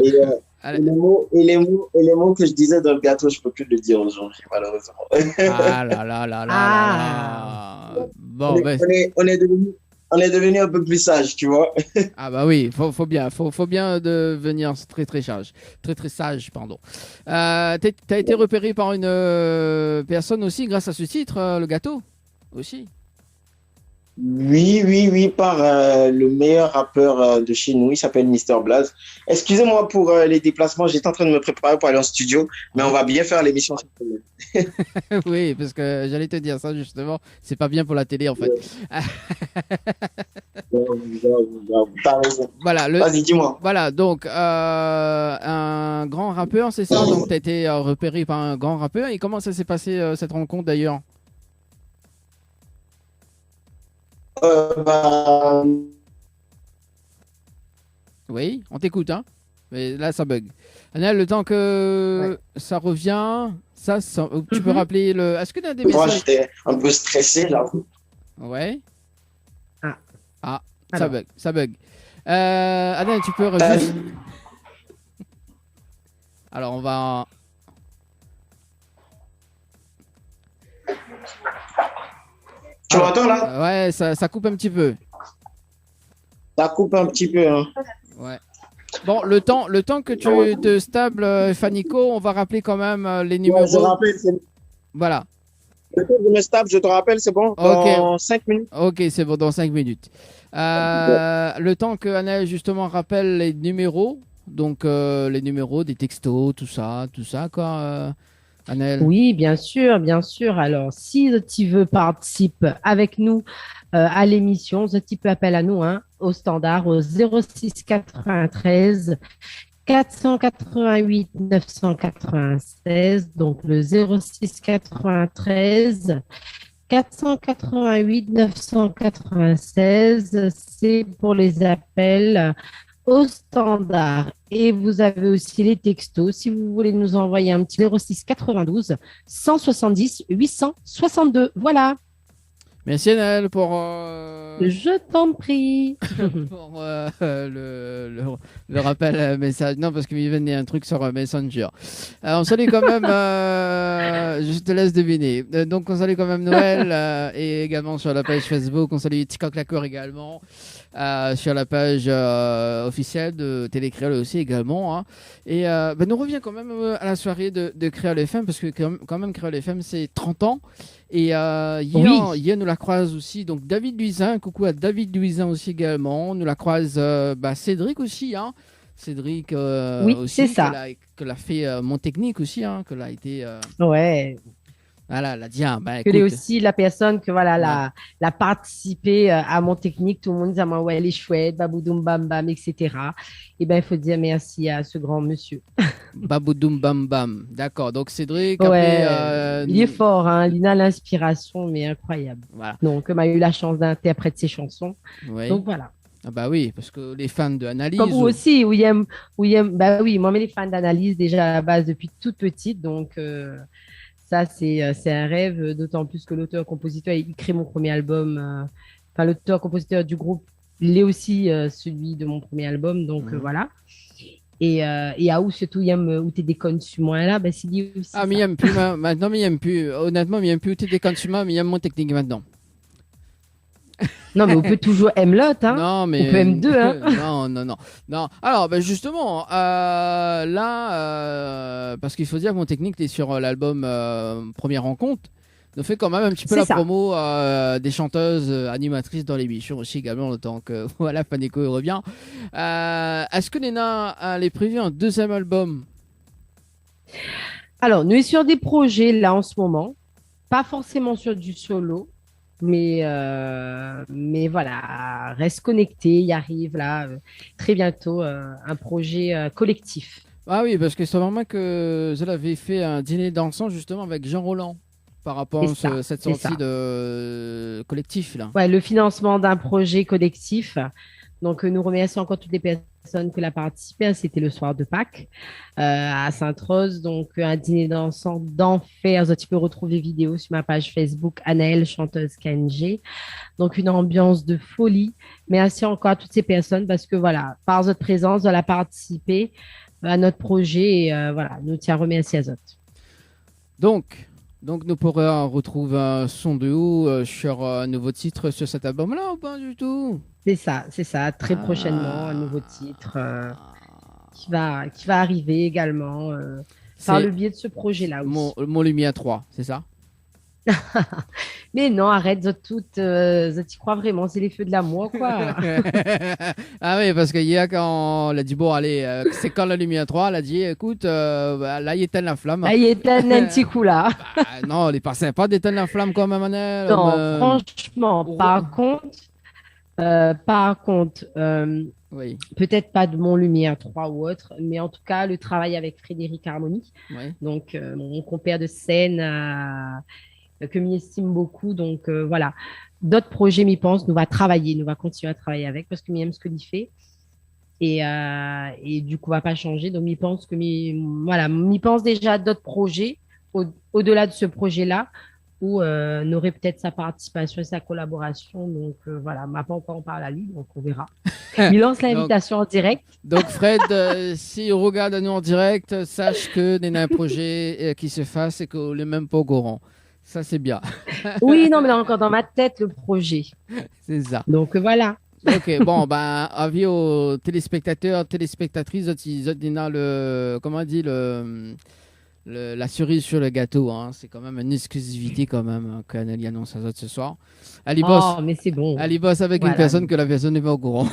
Et, Allez. les mots que je disais dans le gâteau, je peux plus le dire aujourd'hui, malheureusement. Ah là là là là Ah. là. Bon, ben, On est devenu un peu plus sage, tu vois. ah bah oui, faut bien devenir très très sage, très sage, pardon. T'as été repéré par une personne aussi grâce à ce titre, Le Gâteau, aussi. Oui, par le meilleur rappeur de chez nous, il s'appelle Mister Blaze. Excusez-moi pour les déplacements, j'étais en train de me préparer pour aller en studio, mais on va bien faire l'émission. Oui, parce que j'allais te dire ça justement, c'est pas bien pour la télé en fait. T'as raison. Voilà, Vas-y, dis-moi. voilà, donc un grand rappeur, c'est ça? Donc t'as été repéré par un grand rappeur. Et comment ça s'est passé cette rencontre d'ailleurs? Bah, Oui, on t'écoute, hein. Mais là, ça bug. Anna, le temps que ça revient, tu peux rappeler le. Est-ce que tu as des moi, messages? j'étais un peu stressé, j'avoue. Ouais. Ah. Ah, ça Alors. bug, ça bug. Anna, tu peux juste. Alors, on va. Tu m'entends là? Ouais, ça coupe un petit peu. Ça coupe un petit peu. Hein. Ouais. Bon, le temps que tu te stables, Fanico, on va rappeler quand même les Ouais, numéros. je rappelle, Voilà. le temps que je me stable, je te rappelle, c'est bon? Dans 5 minutes. Ok, c'est bon, dans 5 minutes. Le temps que Anna justement rappelle les numéros Donc, les numéros, des textos, tout ça, quoi, Annelle. Oui, bien sûr, bien sûr. Alors, si tu veux participer avec nous à l'émission, tu peux appeler à nous hein, au standard au 06 93 488 996. Donc, le 06 93 488 996, c'est pour les appels au standard. Et vous avez aussi les textos. Si vous voulez nous envoyer un petit 06 92 170 862. Voilà, Merci, Annelle, pour, je t'en prie. pour le rappel message. Non, parce qu'il venait un truc sur Messenger. On salue quand même, je te laisse deviner. Donc, on salue quand même Noël et également sur la page Facebook. On salue Tika Claqueur également. Sur la page officielle de Télécréole aussi également. Hein. Et nous revient quand même à la soirée de Créole FM parce que quand même Créole FM c'est 30 ans. Et hier nous la croise aussi donc David Luisin, coucou à David Luisin aussi également. Nous la croise Cédric aussi. Hein. Cédric Oui, aussi, c'est ça. Que l'a fait mon technique aussi, hein, que l'a été. Ouais. Voilà, la dit, bah, Que est écoute, aussi la personne que voilà la participé à mon technique. Tout le monde dit ah, ouais, elle est chouette, baboudoum bam bam, etc. Et ben il faut dire merci à ce grand monsieur. Baboudoum Bam Bam. D'accord, donc Cédric, Ouais, après, il est fort, hein, il a l'inspiration, mais incroyable. voilà. Donc, m'a eu la chance d'interpréter ses chansons. Oui. Donc voilà. Ah bah oui, parce que les fans de Analyse. Comme vous aussi, William, bah oui, moi, mais les fans d'analyse déjà à la base depuis toute petite, donc ça c'est un rêve, d'autant plus que l'auteur-compositeur, il crée mon premier album. Enfin, l'auteur-compositeur du groupe, il est aussi celui de mon premier album, donc voilà. Et à où surtout il aime où t'es déconnes sur moi là, bah c'est lui aussi. Ah, mais il aime plus maintenant, mais il aime plus. Honnêtement, mais il aime plus où des consommateurs, mais il aime mon technique maintenant. Non, mais on peut toujours aime l'autre, hein. Non, mais On peut aime deux, hein. non. Alors, bah, justement, là, parce qu'il faut dire que mon technique est sur l'album Première Rencontre. Nous fait quand même un petit peu C'est la ça. promo des chanteuses animatrices dans l'émission aussi également, autant que voilà, Faneco revient. Est-ce que Nena est prévu un deuxième album? Alors, nous sommes sur des projets là en ce moment, pas forcément sur du solo, mais voilà, reste connecté, il arrive là très bientôt un projet collectif. Ah oui, parce que c'est vraiment que je l'avais fait un dîner dansant justement avec Jean Roland par rapport C'est ça, à cette c'est sortie ça. de collectif là. Ouais, le financement d'un projet collectif. Donc, nous remercions encore toutes les personnes qui ont participé. C'était le soir de Pâques à Sainte-Rose. Donc, un dîner dansant d'enfer. Tu peux retrouver les vidéos sur ma page Facebook, Anaëlle, chanteuse KNG. Donc, une ambiance de folie. Merci encore à toutes ces personnes parce que, voilà, par votre présence, elle a participé à notre projet. Et voilà, nous tiens à remercier à autres. Donc nous pourrons retrouver un son de haut sur un nouveau titre sur cet album-là ou pas du tout? C'est ça. Très prochainement, un nouveau titre qui va arriver également par C'est le biais de ce projet-là aussi. Mon Lumière 3, c'est ça? Mais non, arrête, tu y crois vraiment, c'est les feux de l'amour, quoi. Ah oui, parce que hier, quand on a dit, bon, allez, c'est quand la Lumière 3, elle a dit, écoute, là, il éteint la flamme. Là, il est un petit coup là. Bah, non, il est pas sympa d'éteindre la flamme quand même, Manel. Non, franchement, par contre, Oui, peut-être pas de Mon Lumière 3 ou autre, mais en tout cas, le travail avec Frédéric Harmonie, oui. donc mon compère de scène que m'y estime beaucoup. Donc voilà, d'autres projets m'y pensent, nous va continuer à travailler avec parce que m'y aime ce que m'y fait. Et du coup, on va pas changer. Donc, m'y pense m'y pense déjà à d'autres projets au-delà de ce projet-là où on aurait peut-être sa participation et sa collaboration. Donc voilà, m'a pas encore en parle à lui, donc on verra. Il lance l'invitation en direct. Donc, Fred, si on regarde nous en direct, sache que il y a un projet qui se fasse et qu'on n'est même pas au courant. Ça, c'est bien. Oui, non, mais encore dans ma tête, le projet. C'est ça. Donc voilà. Ok, bon, ben, avis aux téléspectateurs, téléspectatrices, comment on dit, la cerise sur le gâteau, hein. C'est quand même une exclusivité quand même hein, qu'Anneli annonce à ce soir. Elle y bosse. Oh, mais c'est bon. Elle y bosse avec Voilà. une personne que la personne n'est pas au courant.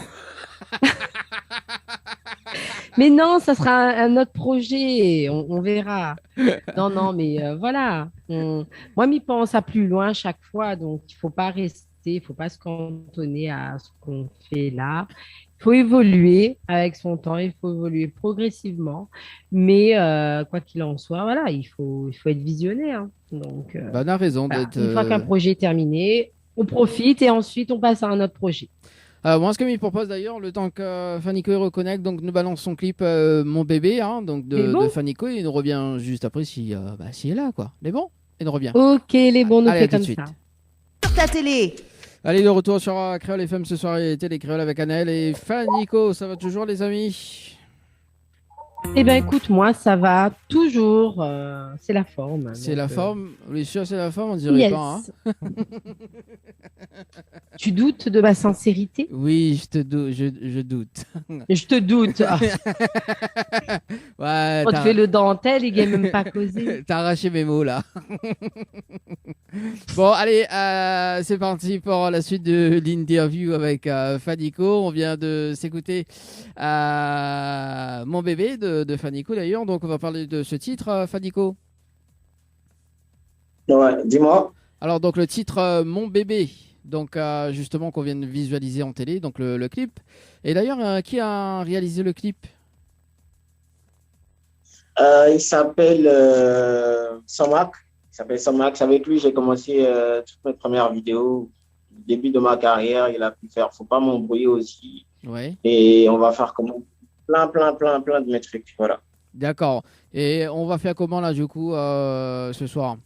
Mais non, ça sera un autre projet. On verra. Non, non, mais voilà. Moi, m'y pense à plus loin chaque fois. Donc, il faut pas rester, il faut pas se cantonner à ce qu'on fait là. Il faut évoluer avec son temps. Il faut évoluer progressivement. Mais quoi qu'il en soit, voilà, il faut être visionnaire, hein. Donc, Bah, on a raison voilà. d'être. Une fois qu'un projet est terminé, on profite et ensuite on passe à un autre projet. Moi, ce que me propose d'ailleurs, le temps que Fanico reconnecte, donc nous balance son clip Mon bébé, hein, donc C'est bon de Fanico, et il nous revient juste après si, s'il est là, quoi. Il est bon? Il nous revient. Ok, les bons, nous Allez, à fait tout de comme suite. ça. Sur ta télé. Allez, de retour sur Créole FM ce soir, et Télé Créole avec Annelle et Fanico. Ça va toujours, les amis? Eh bien, écoute, moi, ça va toujours. C'est la forme. C'est Donc, la forme? Oui, sûr, c'est la forme, on dirait yes. pas, hein. Tu doutes de ma sincérité? Oui, je doute. Je te doute. Ah, Ouais, on te fait le dentelle, il n'est même pas causé. t'as arraché mes mots là. Bon, allez, c'est parti pour la suite de l'interview avec Fanico. On vient de s'écouter Mon bébé de Fanico d'ailleurs. Donc, on va parler de ce titre, Fanico. Ouais, dis-moi. Alors, donc, le titre Mon bébé. Donc, justement, qu'on vient de visualiser en télé, donc le clip. Et d'ailleurs, qui a réalisé le clip? Il s'appelle Samak. Il s'appelle Samak. C'est avec lui j'ai commencé toutes mes premières vidéos. Au début de ma carrière, il a pu faire Faut pas m'embrouiller aussi. Ouais. Et on va faire comment? Plein de mes trucs. Voilà. D'accord. Et on va faire comment là, du coup, ce soir?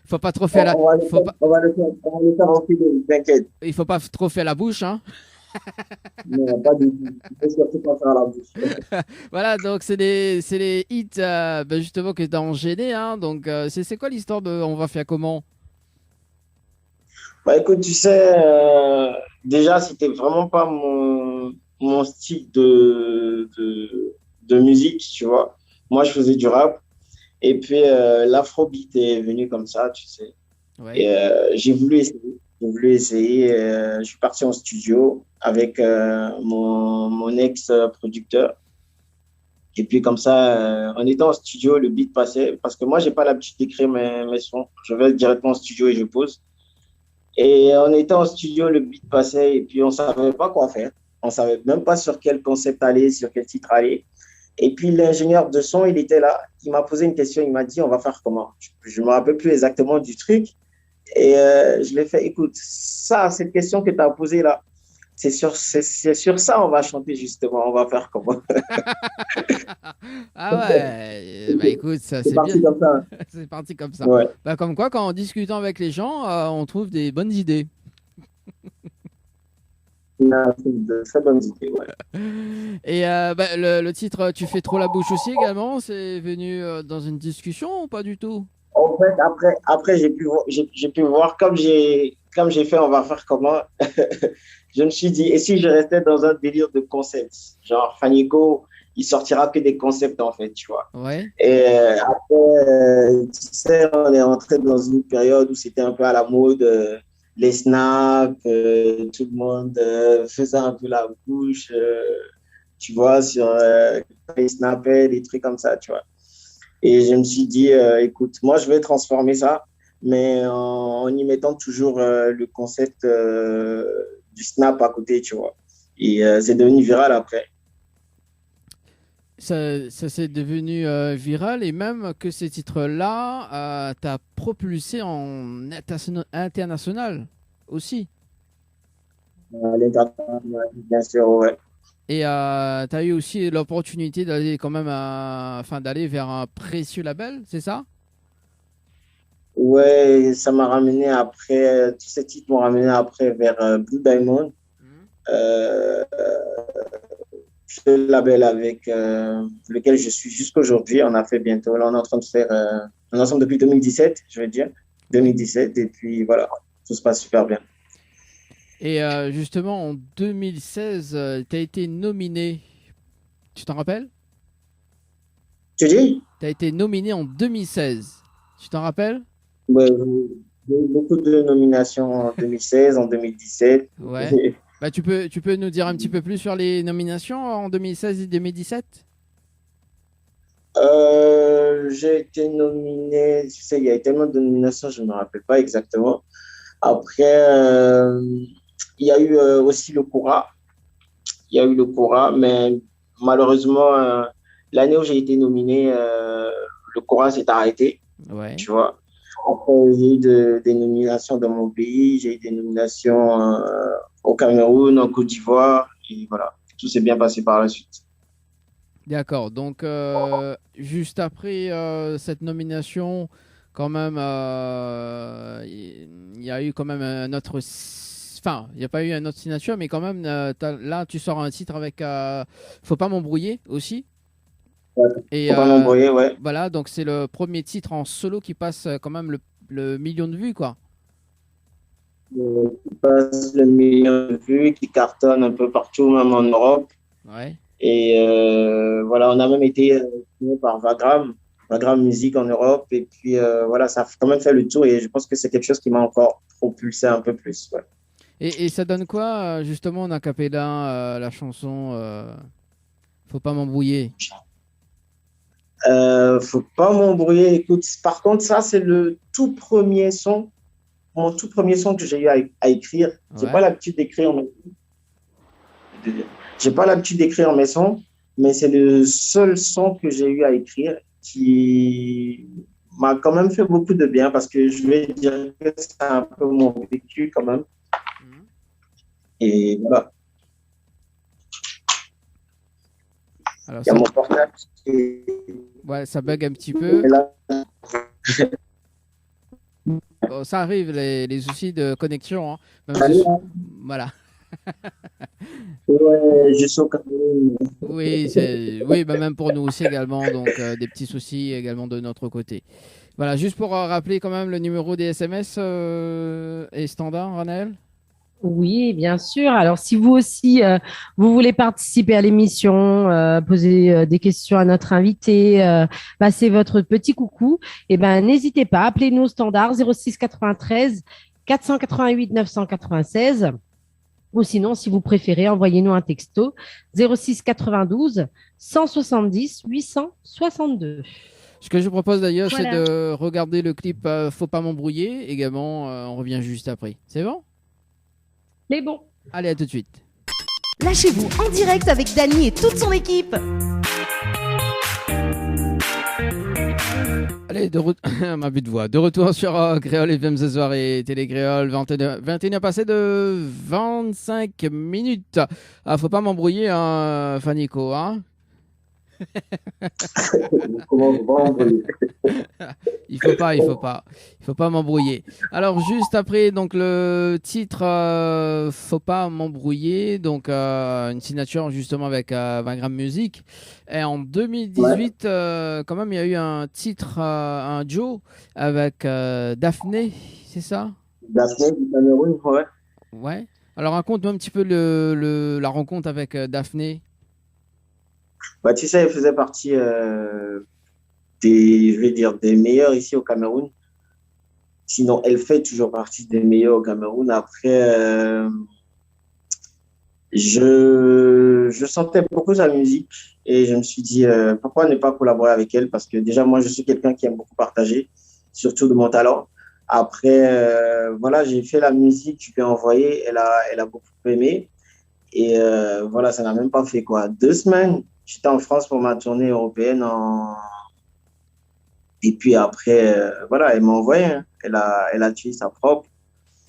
Faut pas trop faire la... On va le faire en film, t'inquiète. Il faut pas trop faire la bouche, hein. Non, pas du tout. Il faut surtout pas faire la bouche. Voilà, donc c'est les hits justement que t'as enchaîné, hein. Donc c'est quoi l'histoire de On va faire comment? Bah écoute, tu sais, déjà, c'était vraiment pas mon style de musique, tu vois. Moi, je faisais du rap. Et puis, l'afrobeat est venu comme ça, tu sais. Ouais. Et j'ai voulu essayer. J'ai voulu essayer. Je suis parti en studio avec mon ex-producteur. Et puis, comme ça, en étant en studio, le beat passait. Parce que moi, j'ai pas l'habitude d'écrire mes sons. Je vais directement en studio et je pose. Et en étant en studio, le beat passait. Et puis, on savait pas quoi faire. On savait même pas sur quel concept aller, sur quel titre aller. Et puis, l'ingénieur de son, il était là. Il m'a posé une question. Il m'a dit, on va faire comment? Je me rappelle plus exactement du truc. Et je l'ai fait, écoute, cette question que tu as posée là, c'est sur ça on va chanter justement. On va faire comment? Ah ouais, bah écoute, ça c'est parti bien. comme ça. C'est parti comme ça. Ouais. Bah comme quoi, quand en discutant avec les gens, on trouve des bonnes idées. C'est de très bonnes idées, ouais. Et le titre Tu fais trop la bouche aussi également, c'est venu dans une discussion ou pas du tout? En fait, après j'ai pu voir, comme j'ai fait, on va faire comment? Je me suis dit, et si je restais dans un délire de concepts? Genre, Fanico, il sortira que des concepts, en fait, tu vois. Ouais. Et après, tu sais, on est entré dans une période où c'était un peu à la mode, les snaps, tout le monde faisait un peu la bouche, tu vois, sur les snappets, des trucs comme ça, tu vois. Et je me suis dit, écoute, moi, je vais transformer ça, mais en y mettant toujours le concept du snap à côté, tu vois. Et c'est devenu viral après. Ça s'est devenu viral et même que ces titres-là t'as propulsé en international aussi. L'international, bien sûr, ouais. Et t'as eu aussi l'opportunité d'aller quand même d'aller vers un précieux label, c'est ça? Ouais, ça m'a ramené après, tous ces titres m'ont ramené après vers Blue Diamond. Euh, ce label avec lequel je suis jusqu'aujourd'hui. On a fait bientôt, là on est en train de faire, on est ensemble depuis 2017, je veux dire, 2017, et puis voilà, tout se passe super bien. Et justement, en 2016, tu as été nominé. Tu t'en rappelles? Tu dis? Tu as été nominé en 2016. Tu t'en rappelles? Ouais, j'ai eu beaucoup de nominations en 2016, en 2017. Ouais. Bah, tu peux nous dire un petit peu plus sur les nominations en 2016 et 2017? J'ai été nominé, tu sais, il y a eu tellement de nominations, je ne me rappelle pas exactement. Après, il y a eu aussi le Cora. Il y a eu le Cora, mais malheureusement, l'année où j'ai été nominé, le Cora s'est arrêté, Ouais. tu vois. Après, j'ai eu des nominations dans mon pays, j'ai eu des nominations au Cameroun, en Côte d'Ivoire, et voilà, tout s'est bien passé par la suite. D'accord. Donc, juste après cette nomination, quand même, il y a eu quand même un autre. Enfin, il n'y a pas eu un autre signature, mais quand même, là, tu sors un titre avec Faut pas m'embrouiller aussi. Ouais. Et Faut pas m'embrouiller, ouais. voilà, donc c'est le premier titre en solo qui passe quand même le million de vues, quoi. Qui passe le million de vues, qui cartonne un peu partout, même en Europe. Ouais. Et voilà, on a même été signé par Vagram, Vagram Music en Europe. Et puis voilà, ça a quand même fait le tour et je pense que c'est quelque chose qui m'a encore propulsé un peu plus. Ouais. Et ça donne quoi, justement, en acapella, la chanson Faut pas m'embrouiller? Faut pas m'embrouiller. Écoute, par contre, ça, c'est le tout premier son, mon tout premier son que j'ai eu à écrire. J'ai Ouais. pas l'habitude d'écrire. J'ai pas l'habitude d'écrire mes sons, mais c'est le seul son que j'ai eu à écrire qui m'a quand même fait beaucoup de bien parce que je vais dire que c'est un peu mon vécu quand même. Et voilà, Alors, il y a mon portable qui ouais, ça bug un petit est peu. là. Bon, ça arrive, les soucis de connexion, hein. Même Salut, hein. voilà. Ouais, je suis au Cameroun. Oui, oui, bah même pour nous aussi également, donc des petits soucis également de notre côté. Voilà, juste pour rappeler quand même le numéro des SMS est standard, Ranel. Oui, bien sûr. Alors, si vous aussi, vous voulez participer à l'émission, poser des questions à notre invité, passer votre petit coucou, eh ben, n'hésitez pas, appelez-nous au standard 06 93 488 996. Ou sinon, si vous préférez, envoyez-nous un texto 06 92 170 862. Ce que je propose d'ailleurs, Voilà. c'est de regarder le clip Faut pas m'embrouiller. Également, on revient juste après. C'est bon? Mais bon. Allez, à tout de suite. Lâchez-vous en direct avec Dany et toute son équipe. Allez, ma but de voix. De retour sur Créole FM ce soir et Télé Créole, 21h passé de 25 minutes. Ah, faut pas m'embrouiller, hein, Fanico, hein? Comment vendre Il faut pas m'embrouiller. Alors juste après donc le titre Faut pas m'embrouiller, donc une signature justement avec Vagram Music. Et en 2018 quand même il y a eu un titre un duo avec Daphné, c'est ça? Daphné du Cameroun, ouais. Ouais. Alors raconte-moi un petit peu la rencontre avec Daphné. Bah, tu sais, elle faisait partie je vais dire, des meilleurs ici au Cameroun. Sinon, elle fait toujours partie des meilleurs au Cameroun. Après, je sentais beaucoup sa musique et je me suis dit, pourquoi ne pas collaborer avec elle? Parce que déjà, moi, je suis quelqu'un qui aime beaucoup partager, surtout de mon talent. Après, voilà, j'ai fait la musique, je lui ai envoyé, elle a beaucoup aimé. Et voilà, ça n'a même pas fait quoi, 2 semaines. J'étais en France pour ma tournée européenne. Et puis après, voilà, elle m'a envoyé. Hein. Elle a tué sa propre.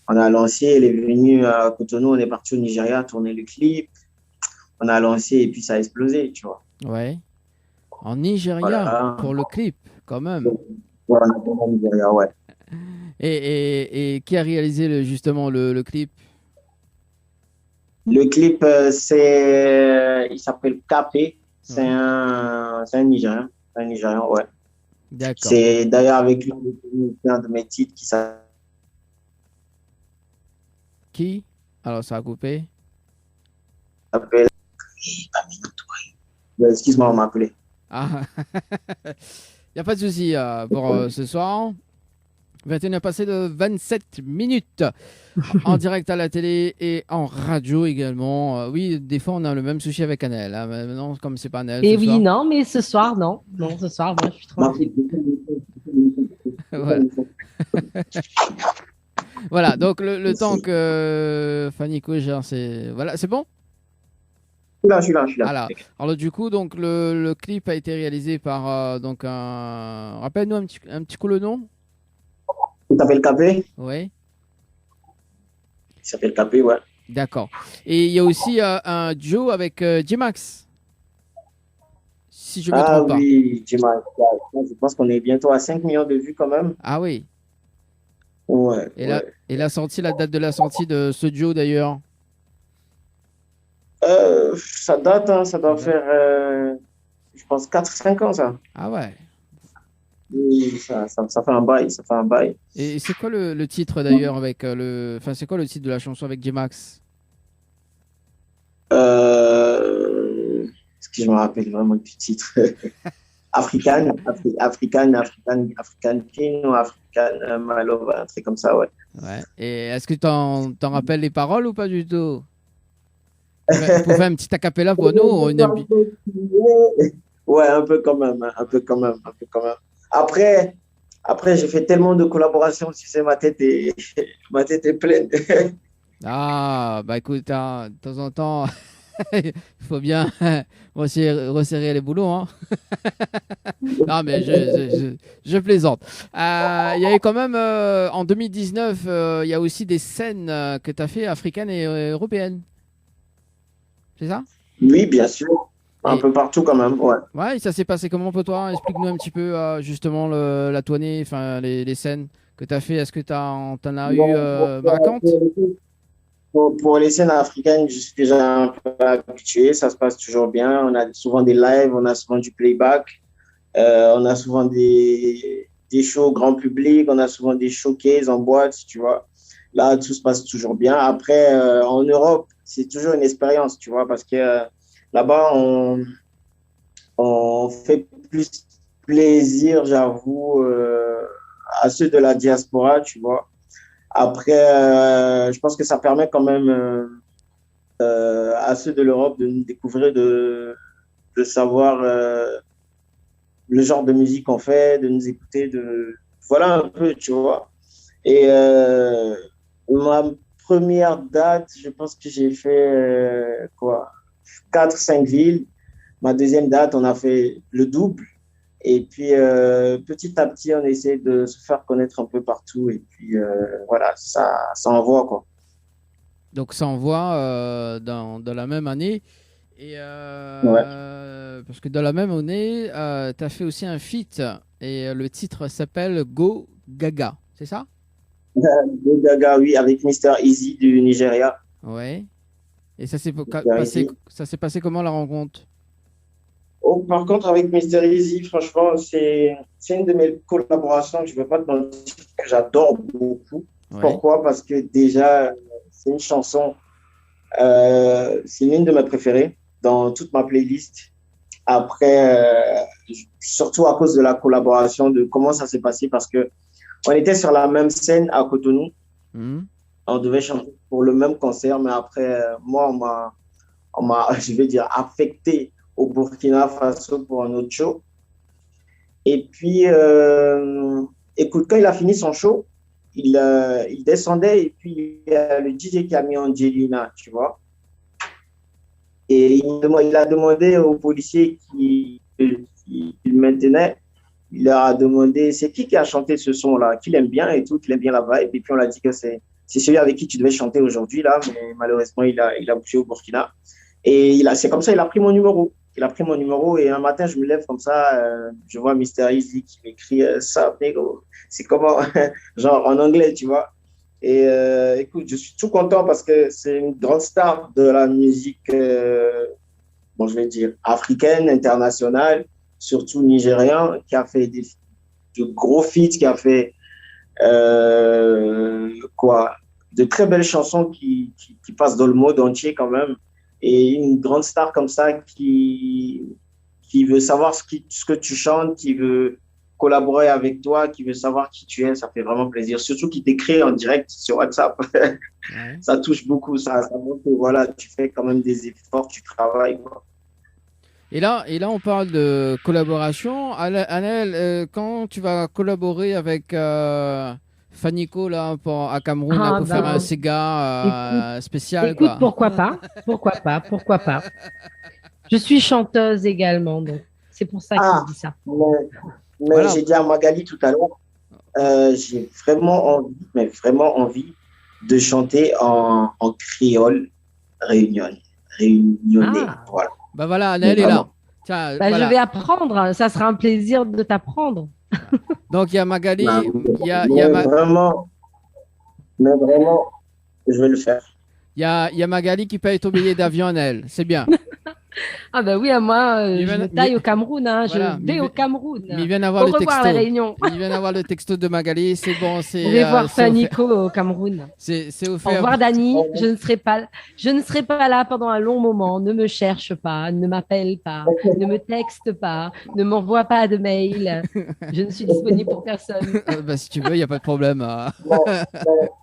On a lancé, elle est venue à Cotonou, on est parti au Nigeria tourner le clip. On a lancé et puis ça a explosé, tu vois. Ouais. En Nigeria Voilà. pour le clip, quand même. Voilà, on a tourné au Nigeria, ouais. Et qui a réalisé justement le clip? Le clip, il s'appelle Capé. C'est un Nigérien. C'est un Nigérien, ouais. D'accord. C'est d'ailleurs avec lui un de mes titres qui s'appelle. Qui? Alors, ça a coupé. Excuse-moi, on m'a appelé. Ah, il n'y a pas de souci pour ce soir. 21h passé de 27 minutes en direct à la télé et en radio également. Oui, des fois on a le même souci avec Annelle. Hein. Maintenant, comme c'est pas Annelle. Et ce oui, soir. non, mais ce soir, non. Non, ce soir, moi, je suis tranquille. Voilà. Voilà, donc le temps que Fanny couche, hein, c'est voilà, c'est bon. Je suis là. Voilà. Alors du coup, donc le clip a été réalisé par donc un. Rappelle-nous un petit coup le nom. Il s'appelle Capé. Oui. Il s'appelle Capé, ouais. D'accord. Et il y a aussi un duo avec J-Max. Si je me trompe pas. Ah oui, Jima. Je pense qu'on est bientôt à 5 millions de vues quand même. Ah oui. Ouais. Et ouais. la date de la sortie de ce duo d'ailleurs. Ça date, hein, ça doit faire, je pense, 4-5 ans, ça. Ah ouais. Oui, ça fait un bail. Et c'est quoi le titre d'ailleurs avec Enfin, c'est quoi le titre de la chanson avec J-Max? Est-ce que je me rappelle vraiment du titre? African King ou African Malove, un truc comme ça, ouais. Ouais. Et est-ce que t'en rappelles les paroles ou pas du tout? Pour faire un petit acapella pour nous, Ouais, un peu quand même. Après, j'ai fait tellement de collaborations, tu sais, ma tête est pleine. Ah, bah écoute, hein, de temps en temps, il faut bien resserrer les boulots. Hein. Non, mais je plaisante. Il y avait quand même, en 2019, il y a aussi des scènes que tu as fait africaines et européennes. C'est ça? Oui, bien sûr. Un peu partout quand même, ouais. Ouais, et ça s'est passé comment pour toi? Explique-nous un petit peu justement la tournée, enfin les scènes que tu as fait. Est-ce que t'en as eu marquantes? Pour les scènes africaines, je suis déjà un peu habitué. Ça se passe toujours bien. On a souvent des lives, on a souvent du playback, on a souvent des shows grand public, on a souvent des showcases en boîte, tu vois. Là, tout se passe toujours bien. Après, en Europe, c'est toujours une expérience, tu vois, parce que là-bas, on fait plus plaisir, j'avoue, à ceux de la diaspora, tu vois. Après, je pense que ça permet quand même à ceux de l'Europe de nous découvrir, de savoir le genre de musique qu'on fait, de nous écouter, voilà un peu, tu vois. Et ma première date, je pense que j'ai fait 4-5 villes. Ma deuxième date, on a fait le double. Et puis, petit à petit, on essaie de se faire connaître un peu partout. Et puis, voilà, ça envoie, quoi. Donc, ça envoie dans la même année. Et parce que dans la même année, tu as fait aussi un feat. Et le titre s'appelle Go Gaga. C'est ça? Go Gaga, oui, avec Mr. Easy du Nigeria. Ouais. Et ça s'est passé comment la rencontre? Oh, par contre, avec Mr. Easy, franchement, c'est une de mes collaborations, je ne vais pas te mentir, que j'adore beaucoup. Ouais. Pourquoi? Parce que déjà, c'est une chanson, c'est l'une de mes préférées dans toute ma playlist. Après, surtout à cause de la collaboration, de comment ça s'est passé, parce que on était sur la même scène à Cotonou. On devait chanter pour le même concert, mais après, moi, on m'a, je vais dire, affecté au Burkina Faso pour un autre show. Et puis, écoute, quand il a fini son show, il descendait et puis il y a le DJ qui a mis Angelina, tu vois. Et il a demandé aux policiers qui le maintenaient, il leur a demandé c'est qui a chanté ce son-là, qu'il aime bien et tout, qu'il aime bien la vibe. Et puis on l'a dit que c'est celui avec qui tu devais chanter aujourd'hui, là, mais malheureusement, il a bougé au Burkina. Et c'est comme ça, il a pris mon numéro. Il a pris mon numéro et un matin, je me lève comme ça, je vois Mr. Easy qui m'écrit ça, c'est comment, genre en anglais, tu vois. Et écoute, je suis tout content parce que c'est une grande star de la musique, bon, je vais dire, africaine, internationale, surtout nigérien, qui a fait de gros feats, qui a fait de très belles chansons qui passent dans le monde entier quand même. Et une grande star comme ça qui veut savoir ce que tu chantes, qui veut collaborer avec toi, qui veut savoir qui tu es, ça fait vraiment plaisir. Surtout qui t'écrit en direct sur WhatsApp. Ouais. Ça touche beaucoup, ça montre que voilà, tu fais quand même des efforts, tu travailles, quoi. Et là, on parle de collaboration. Anel, quand tu vas collaborer avec Fanico là, à Cameroun là, Ah, pour bah, faire un Sega spécial, écoute, quoi. pourquoi pas? Pourquoi pas? Je suis chanteuse également, donc c'est pour ça que Ah, je dis ça. mais Voilà. j'ai dit à Magali tout à l'heure, j'ai vraiment envie, mais vraiment envie de chanter en créole réunionnais. Ah. Voilà. Bah voilà, Anel est là. Vraiment. Tiens, Bah, voilà. je vais apprendre, ça sera un plaisir de t'apprendre. Donc il y a Magali, Bah, il y a mais vraiment, je vais le faire. il y a Magali qui paye ton billet d'avion, Anel. C'est bien. Ah bah oui, moi, Mais je ben- me taille mais- au Cameroun, hein, voilà, je mais vais au ben- Cameroun. Mais il vient d'avoir Au le revoir texto. la Réunion. Il vient d'avoir le texto de Magali. C'est bon, Je vais voir c'est offert. Fanico au Cameroun. C'est Au offert. revoir Dani, je ne serai pas là pendant un long moment. Ne me cherche pas, ne m'appelle pas, ne me texte pas, ne m'envoie pas de mail. Je ne suis disponible pour personne. Bah, si tu veux, il n'y a pas de problème. Bon,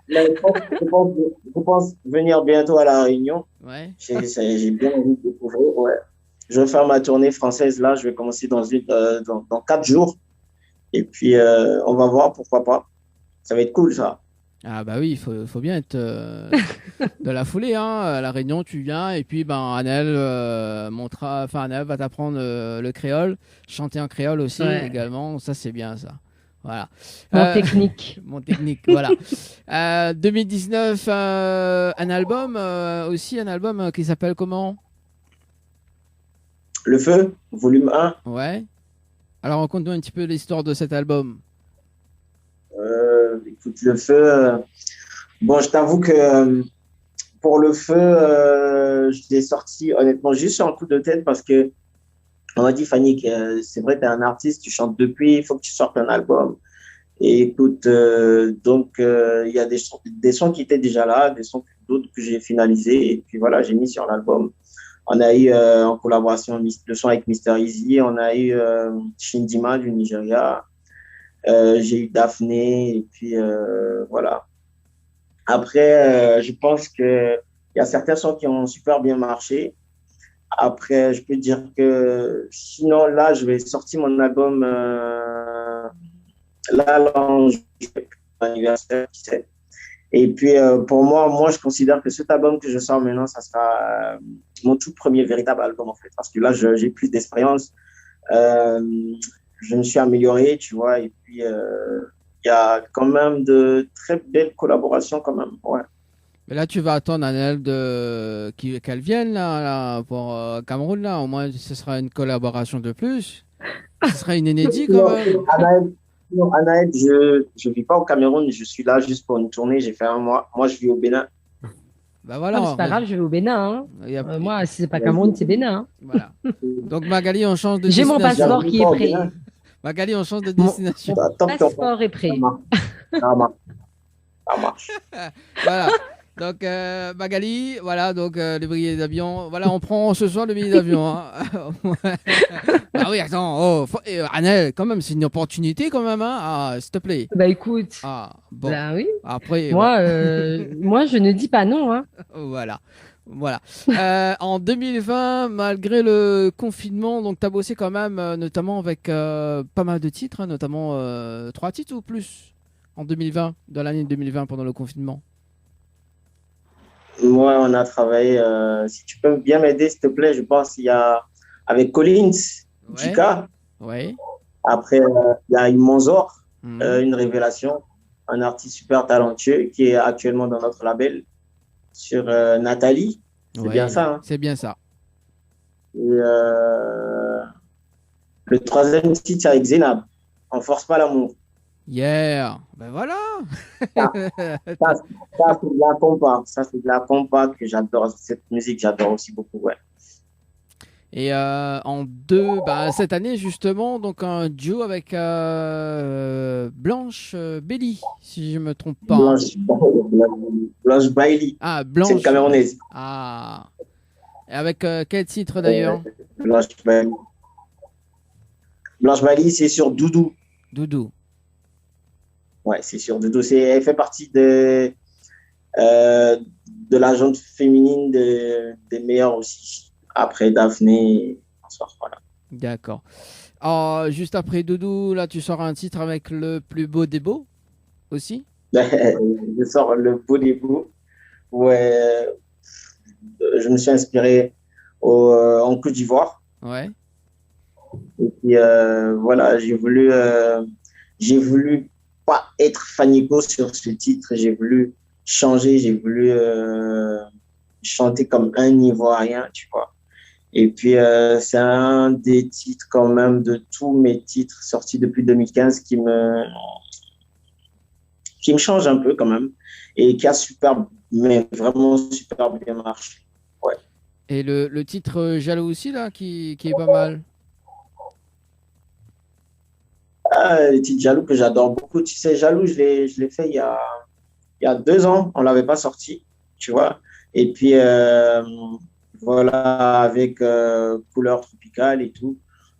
mais je pense venir bientôt à La Réunion. Ouais. J'ai bien envie de découvrir. Ouais. Je vais faire ma tournée française là. Je vais commencer dans 4 jours. Et puis, on va voir, pourquoi pas. Ça va être cool, ça. Ah bah oui, faut bien être de la foulée, hein. À La Réunion, tu viens et puis ben Anel Anel va t'apprendre le créole, chanter en créole aussi Ouais. également. Ça c'est bien ça. Voilà. Mon technique. Mon technique, voilà. 2019, un album aussi, un album qui s'appelle comment? Le Feu, volume 1. Ouais. Alors raconte-nous un petit peu l'histoire de cet album. Écoute, Le Feu. Bon, je t'avoue que pour Le Feu, je l'ai sorti honnêtement juste sur un coup de tête parce que on m'a dit, Fanny, que c'est vrai, tu es un artiste, tu chantes depuis, il faut que tu sortes un album. Et écoute, il y a des sons qui étaient déjà là, d'autres que j'ai finalisés. Et puis voilà, j'ai mis sur l'album. On a eu en collaboration le son avec Mister Easy, on a eu Shindima du Nigeria, j'ai eu Daphné, et puis voilà. Après, je pense qu'il y a certains sons qui ont super bien marché. Après, je peux dire que sinon, là, je vais sortir mon album là, en juillet, anniversaire, qui sait. Et puis, pour moi, je considère que cet album que je sors maintenant, ça sera mon tout premier véritable album, en fait. Parce que là, j'ai plus d'expérience. Je me suis amélioré, tu vois. Et puis, il y a quand même de très belles collaborations, quand même. Ouais. Mais là, tu vas attendre Anel qu'elle vienne là, pour Cameroun là. Au moins, ce sera une collaboration de plus. Ce sera une inédite quand même. Anaël, je vis pas au Cameroun, je suis là juste pour une tournée, j'ai fait un mois. Moi, je vis au Bénin. Bah Ah, voilà. mais c'est pas grave, je vais au Bénin. Hein. Il y a- Moi, si c'est pas Cameroun, c'est Bénin. Hein. Voilà. Donc Magali, on change de J'ai mon destination. passeport qui est prêt. Magali, on change de Mon- destination. Tant que t'en Passeport est prêt. Ça marche. Ça marche. Voilà. Donc Magali, voilà, donc le billet d'avion. Voilà, on prend ce soir le billet d'avion. Hein. Ah oui, attends, Anel, quand même, c'est une opportunité quand même, hein. Ah, s'il te plaît. Bah écoute, Ah, bon. bah oui. Après, Moi, moi, je ne dis pas non. Hein. voilà. Voilà. En 2020, malgré le confinement, donc tu as bossé quand même, notamment avec pas mal de titres, hein, notamment 3 titres ou plus en 2020, dans l'année 2020 pendant le confinement. Moi, on a travaillé. Si tu peux bien m'aider, s'il te plaît, je pense qu'il y a avec Collins, Ouais. Jika. Ouais. Après, il y a une Monzor, Mhm. une révélation, un artiste super talentueux qui est actuellement dans notre label sur Nathalie. C'est Ouais, bien ça. Hein. C'est bien ça. Et, le troisième titre, c'est avec Zénab. On force pas l'amour. Yeah. Ben voilà. Ça, c'est de la compa. Ça, c'est de la compa que j'adore. Cette musique, j'adore aussi beaucoup. Ouais. Et cette année justement, donc un duo avec Blanche Belly, si je me trompe pas. Blanche Bailey. Ah, C'est Blanche. une Camerounaise. Ah. Et avec quel titre d'ailleurs? Blanche Bailey. Blanche Bailey, c'est sur Doudou. Doudou. Ouais, c'est sûr. Doudou, elle fait partie de la gente féminine des meilleures aussi. Après Daphné, bonsoir, voilà. D'accord. Juste après Doudou, là, tu sors un titre avec le plus beau des beaux aussi? Je sors le beau des beaux. Ouais, je me suis inspiré en Côte d'Ivoire. Ouais. Et puis voilà, j'ai voulu pas être Fanico sur ce titre. J'ai voulu changer, j'ai voulu chanter comme un Ivoirien, tu vois. Et puis c'est un des titres quand même de tous mes titres sortis depuis 2015 qui me change un peu quand même et qui a mais vraiment super bien marché. Ouais. Et le titre Jaloux aussi, là, qui est pas mal. Le titre Jaloux que j'adore beaucoup. Tu sais, Jaloux, je l'ai fait il y a 2 ans. On ne l'avait pas sorti, tu vois. Et puis, voilà, avec couleur tropicale et tout,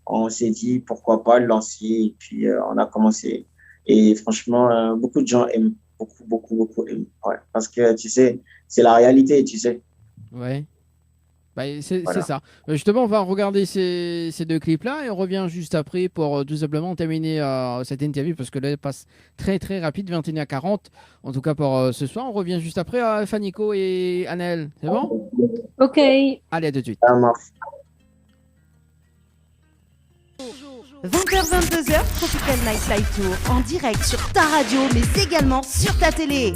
on s'est dit pourquoi pas le lancer. Et puis, on a commencé. Et franchement, beaucoup de gens aiment. Beaucoup aiment. Ouais. Parce que, tu sais, c'est la réalité, tu sais. Ouais. Bah, c'est Voilà. ça. Justement, on va regarder ces 2 clips-là et on revient juste après pour tout simplement terminer cette interview parce que là, elle passe très très rapide, 21h40. En tout cas pour ce soir, on revient juste après à Fanico et Annelle. C'est bon? Ok. Allez, à tout de suite. Ça marche. 20h, 22h, Tropical Night Live Tour en direct sur ta radio, mais également sur ta télé.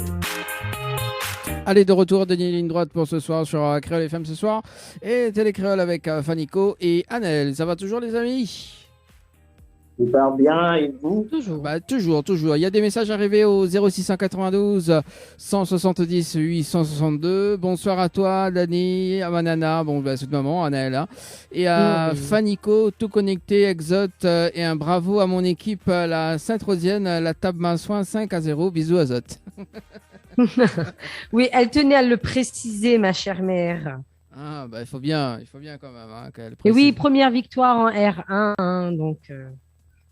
Allez, de retour, Denis ligne droite pour ce soir sur Créole FM ce soir. Et Télécréole avec Fanico et Annelle. Ça va toujours, les amis? Super bien, et vous? Toujours. Bah, toujours. Il y a des messages arrivés au 0692 170 862. Bonsoir à toi, Dani, à Manana, bon, bah, cette maman, Annelle, hein. Et à Fanico, tout connecté, Exote, et un bravo à mon équipe, la Sainte-Rosienne, la table Mansouin 5-0. Bisous, Azot. Oui, elle tenait à le préciser, ma chère mère. Ah, bah, il faut bien quand même, hein, qu'elle Et oui, précise. première victoire en R1, hein, donc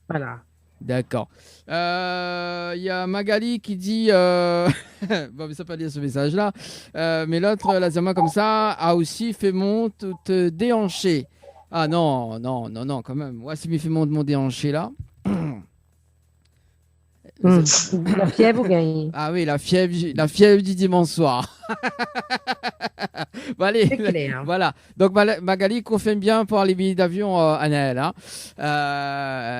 voilà. D'accord. Il y a Magali qui dit bon, mais ça peut pas lire ce message-là. Mais l'autre, la Zama comme ça, a aussi fait monte te déhancher. Ah non, quand même. Moi, si me fait monte mon déhanché là. La fièvre ou gagné? Ah oui, la fièvre du dimanche soir. Bon, allez, C'est clair. voilà. Donc Magali confirme bien pour les billets d'avion, Anaël. Hein.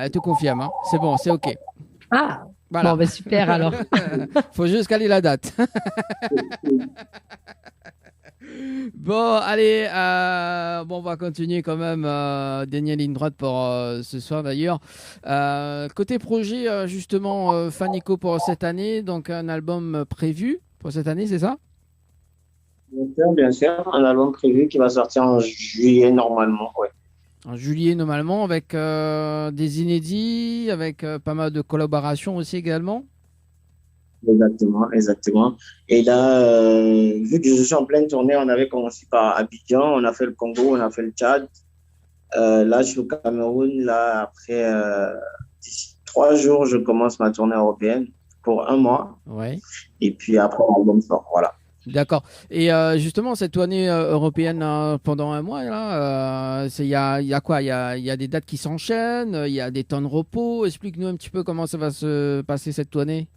Elle te confirme. Hein. C'est bon, c'est OK. Ah, Voilà. bon, ben super alors. Faut juste caler la date. Bon, allez, on va continuer quand même. Dernière ligne droite pour ce soir d'ailleurs. Côté projet, justement, Fanico pour cette année, donc un album prévu pour cette année, c'est ça? Bien sûr, un album prévu qui va sortir en juillet normalement, ouais. En juillet normalement, avec des inédits, avec pas mal de collaborations aussi également. Exactement. Et là, vu que je suis en pleine tournée, on avait commencé par Abidjan, on a fait le Congo, on a fait le Tchad. Là, je suis au Cameroun. Là, après, d'ici 3 jours, je commence ma tournée européenne pour 1 mois. Ouais. Et puis après, l'album sort. Voilà. D'accord. Et justement, cette tournée européenne pendant 1 mois, là, il y a quoi? Il y a des dates qui s'enchaînent, il y a des temps de repos. Explique-nous un petit peu comment ça va se passer cette tournée.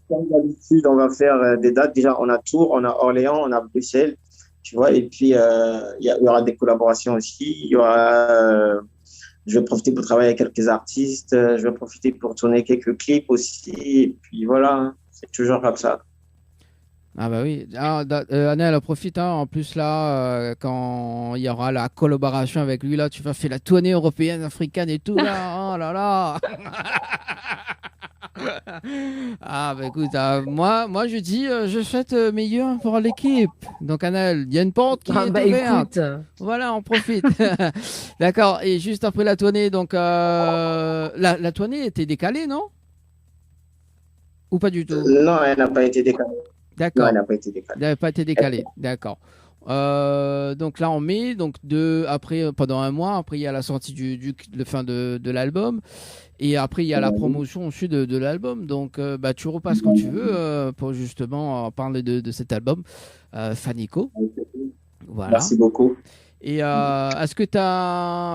Comme d'habitude, on va faire des dates. Déjà, on a Tours, on a Orléans, on a Bruxelles, tu vois. Et puis, il y aura des collaborations aussi. Il y aura, je vais profiter pour travailler avec quelques artistes. Je vais profiter pour tourner quelques clips aussi. Et puis, voilà, c'est toujours comme ça. Ah bah oui. Anna, elle en profite. Hein. En plus, là, quand il y aura la collaboration avec lui, là, tu vas faire la tournée européenne, africaine et tout. Là. Oh là là. Ah bah écoute, moi je dis, je souhaite meilleur pour l'équipe. Donc Anna, il y a une porte qui est ouverte. Écoute. Voilà, on profite. D'accord. Et juste après la tournée, donc la tournée était décalée, non? Ou pas du tout? Non, elle n'a pas été décalée. D'accord. Non, elle n'a pas été décalée. Elle n'a pas été décalée. D'accord. Donc là en mai, donc après pendant un mois, après il y a la sortie de l'album et après il y a la promotion ensuite de l'album. Donc bah tu repasses quand tu veux pour justement parler de cet album, Fanico. Voilà. Merci beaucoup. Et est-ce que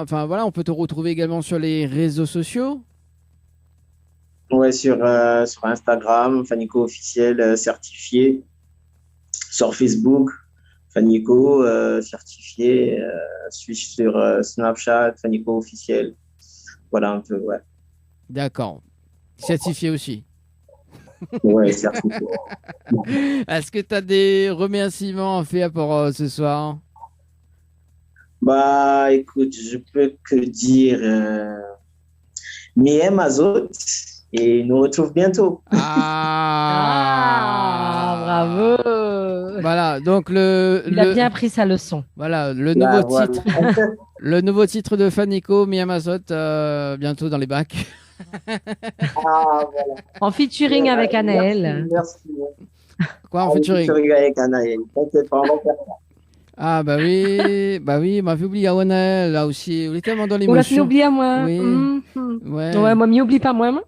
enfin voilà, on peut te retrouver également sur les réseaux sociaux? Ouais, sur Instagram, Fanico officiel certifié. Sur Facebook, Fanico certifié. Suis sur Snapchat, Fanico officiel. Voilà un peu, ouais. D'accord. Certifié aussi. Ouais, certifié. Est-ce que tu as des remerciements à faire pour ce soir? Bah, écoute, je peux que dire Miem Azot et nous retrouve bientôt. Ah, bravo. Voilà, donc Il a bien pris sa leçon. Voilà, le nouveau titre. Le nouveau titre de Fanico, Miem Azot, bientôt dans les bacs. Voilà. En featuring avec Anaël. Merci. Quoi, en featuring avec Anaël. T'inquiète pas, on va faire ça. Ah bah oui, il m'avait oublié Anaël là aussi. On est tellement dans Ou là, tu l'émotion. m'oublies à moi. Oui. Ouais, moi, m'y oublie pas moi.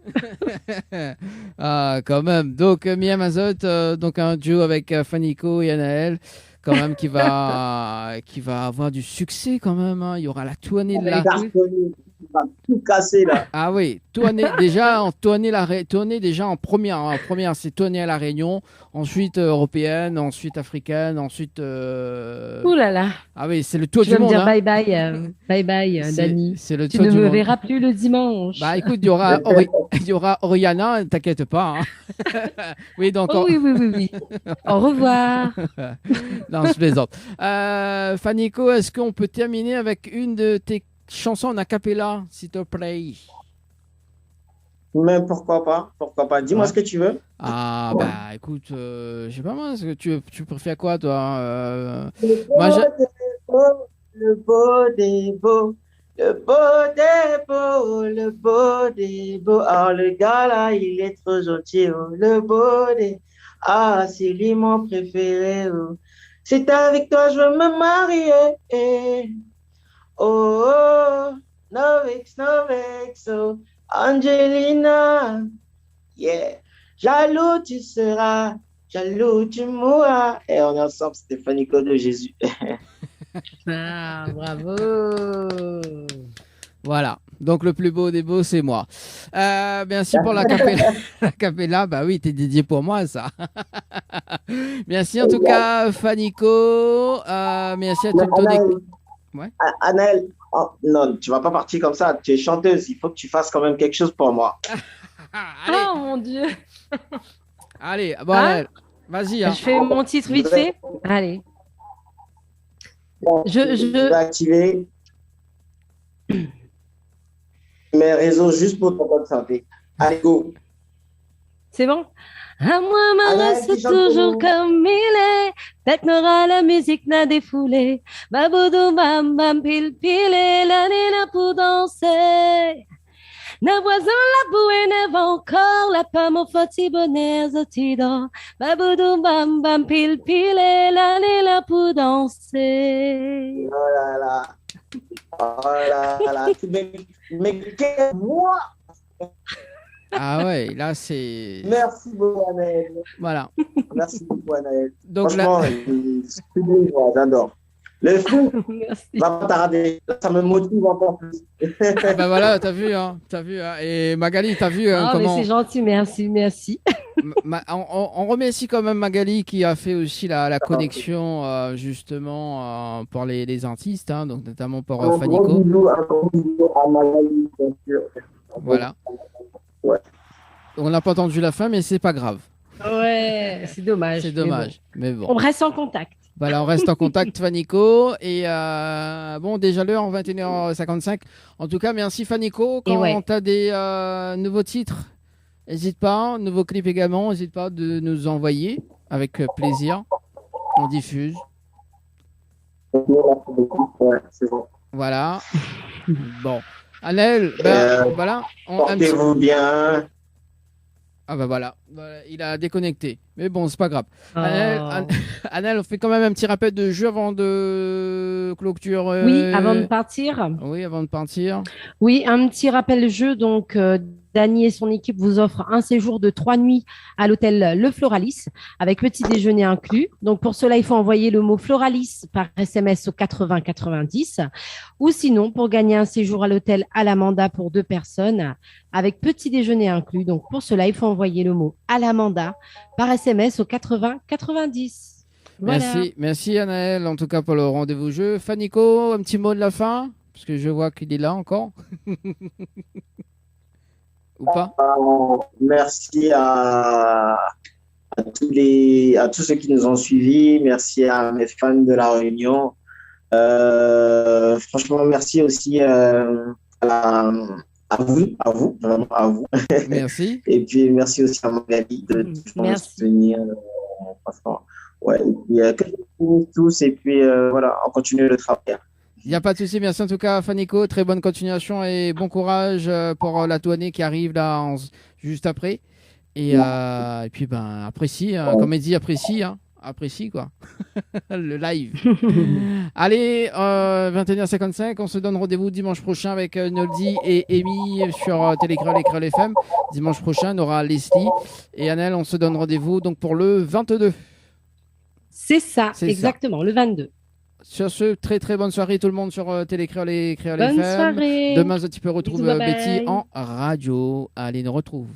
Ah, quand même. Donc, Miem Azot, donc un duo avec Fanico et Anaël, quand même, qui va avoir du succès quand même. Hein. Il y aura la tournée de la... Il va tout casser là. Ah oui, tournée déjà en première. En première, c'est tournée à La Réunion, ensuite européenne, ensuite africaine, ensuite. Ouh là là. Ah oui, c'est le tour Tu du vas me monde. dire Hein. bye bye, Dani. C'est le Tu tour ne du me monde. verras plus le dimanche. Bah écoute, il y aura Oriana, t'inquiète pas. Hein. Oui, donc. Oh, oui. Au revoir. Non, je plaisante. Fanico, est-ce qu'on peut terminer avec une de tes chansons en a cappella, s'il te plaît? Mais pourquoi pas? Dis-moi ce que tu veux. Ah, bah écoute, je sais pas moi, est-ce que tu préfères quoi, toi? Le Moi, beau des beaux, le beau des beaux, le beau des beaux, le beau des beaux. Ah, le gars là, il est trop gentil. Oh. Le beau des... Ah, c'est lui mon préféré. Oh. C'est avec toi, je veux me marier. Oh, oh, no vex, oh. Angelina, yeah. Jaloux tu seras, jaloux tu mourras. Et on est ensemble, c'était Fanico de Jésus. Ah, bravo. Voilà. Donc le plus beau des beaux, c'est moi. Merci pour la capella. La capella, bah oui, t'es dédié pour moi, ça. Merci en tout cas, Fanico. Merci à toute ton équipe. Ouais. Anaël, oh, non, tu vas pas partir comme ça. Tu es chanteuse. Il faut que tu fasses quand même quelque chose pour moi. Allez. Oh mon Dieu. Allez, bon, Anaël, vas-y. Hein. Je fais mon titre vite fait. Allez. Je vais activer mes réseaux juste pour ton bonne santé. Allez, go. C'est bon? À moi, ma Anaël, reste qui chante toujours pour nous. comme il est. Technora, la musique n'a défoulé. Baboudou, bam, bam, pile, pile. L'année là pour danser. Na voisin la bouée neve encore. La pomme au foti bonheur, zotido. Baboudou, bam, bam, pile, pile. L'année là pour danser. Oh là là. Oh là là. Mais quel moi. Ah ouais, là c'est. Merci beaucoup, Anaël. Voilà. Merci beaucoup, Anaël. Donc franchement, c'est bon, moi, j'adore. Le fou, Merci. va pas tarder. Ça me motive encore plus. Bah voilà, t'as vu, hein. Et Magali, t'as vu Ah, mais comment. c'est gentil, merci. On remercie quand même Magali qui a fait aussi la connexion justement pour les artistes, hein, donc notamment pour Un Fanico. gros bisou à Magali, bien sûr. Voilà. Ouais. On n'a pas entendu la fin, mais c'est pas grave. Ouais, c'est dommage. C'est mais dommage. Mais bon. bon. On reste en contact. Voilà, on reste en contact, Fanico. Et bon, déjà l'heure, 21h55. En tout cas, merci Fanico. Quand ouais. tu as des nouveaux titres, n'hésite pas. Nouveaux clips également, n'hésite pas de nous envoyer. Avec plaisir. On diffuse. Merci beaucoup. Ouais, c'est bon. Voilà. Bon. Anaël, voilà. Portez-vous bien. Ah bah voilà. Voilà, il a déconnecté. Mais bon, c'est pas grave. Oh. Annelle, on fait quand même un petit rappel de jeu avant de clôture. Oui, avant de partir. Oui, avant de partir. Oui, un petit rappel jeu. Donc, Dany et son équipe vous offrent un séjour de 3 nuits à l'hôtel Le Floralis avec petit déjeuner inclus. Donc, pour cela, il faut envoyer le mot Floralis par SMS au 80 90. Ou sinon, pour gagner un séjour à l'hôtel Alamanda pour 2 personnes avec petit déjeuner inclus. Donc, pour cela, il faut envoyer le mot Alamanda par SMS au 80 90. Voilà. Merci Anaël, en tout cas pour le rendez-vous jeu. Fanico, un petit mot de la fin, parce que je vois qu'il est là encore. Ou pas? Merci à tous ceux qui nous ont suivis. Merci à mes fans de La Réunion. Franchement, merci aussi à vous, vraiment à vous. Merci. Et puis, merci aussi à Magali de toujours nous soutenir. Franchement, ouais. Et puis, que tous, et puis voilà, on continue le travail. Il n'y a pas de souci, merci en tout cas Fanico, très bonne continuation et bon courage pour la tournée qui arrive là juste après. Et puis ben apprécie, comme elle dit, apprécie quoi, le live. Allez, 21h55, on se donne rendez-vous dimanche prochain avec Noldi et Amy sur Télécréole et Créole FM. Dimanche prochain, on aura Leslie et Annelle, on se donne rendez-vous donc pour le 22. C'est ça, exactement, le 22. Sur ce, très très bonne soirée tout le monde sur Télécréole et Créole Bonne FM. soirée. Demain, tu peux retrouver Bisous, bye Betty bye. en radio. Allez, nous retrouve.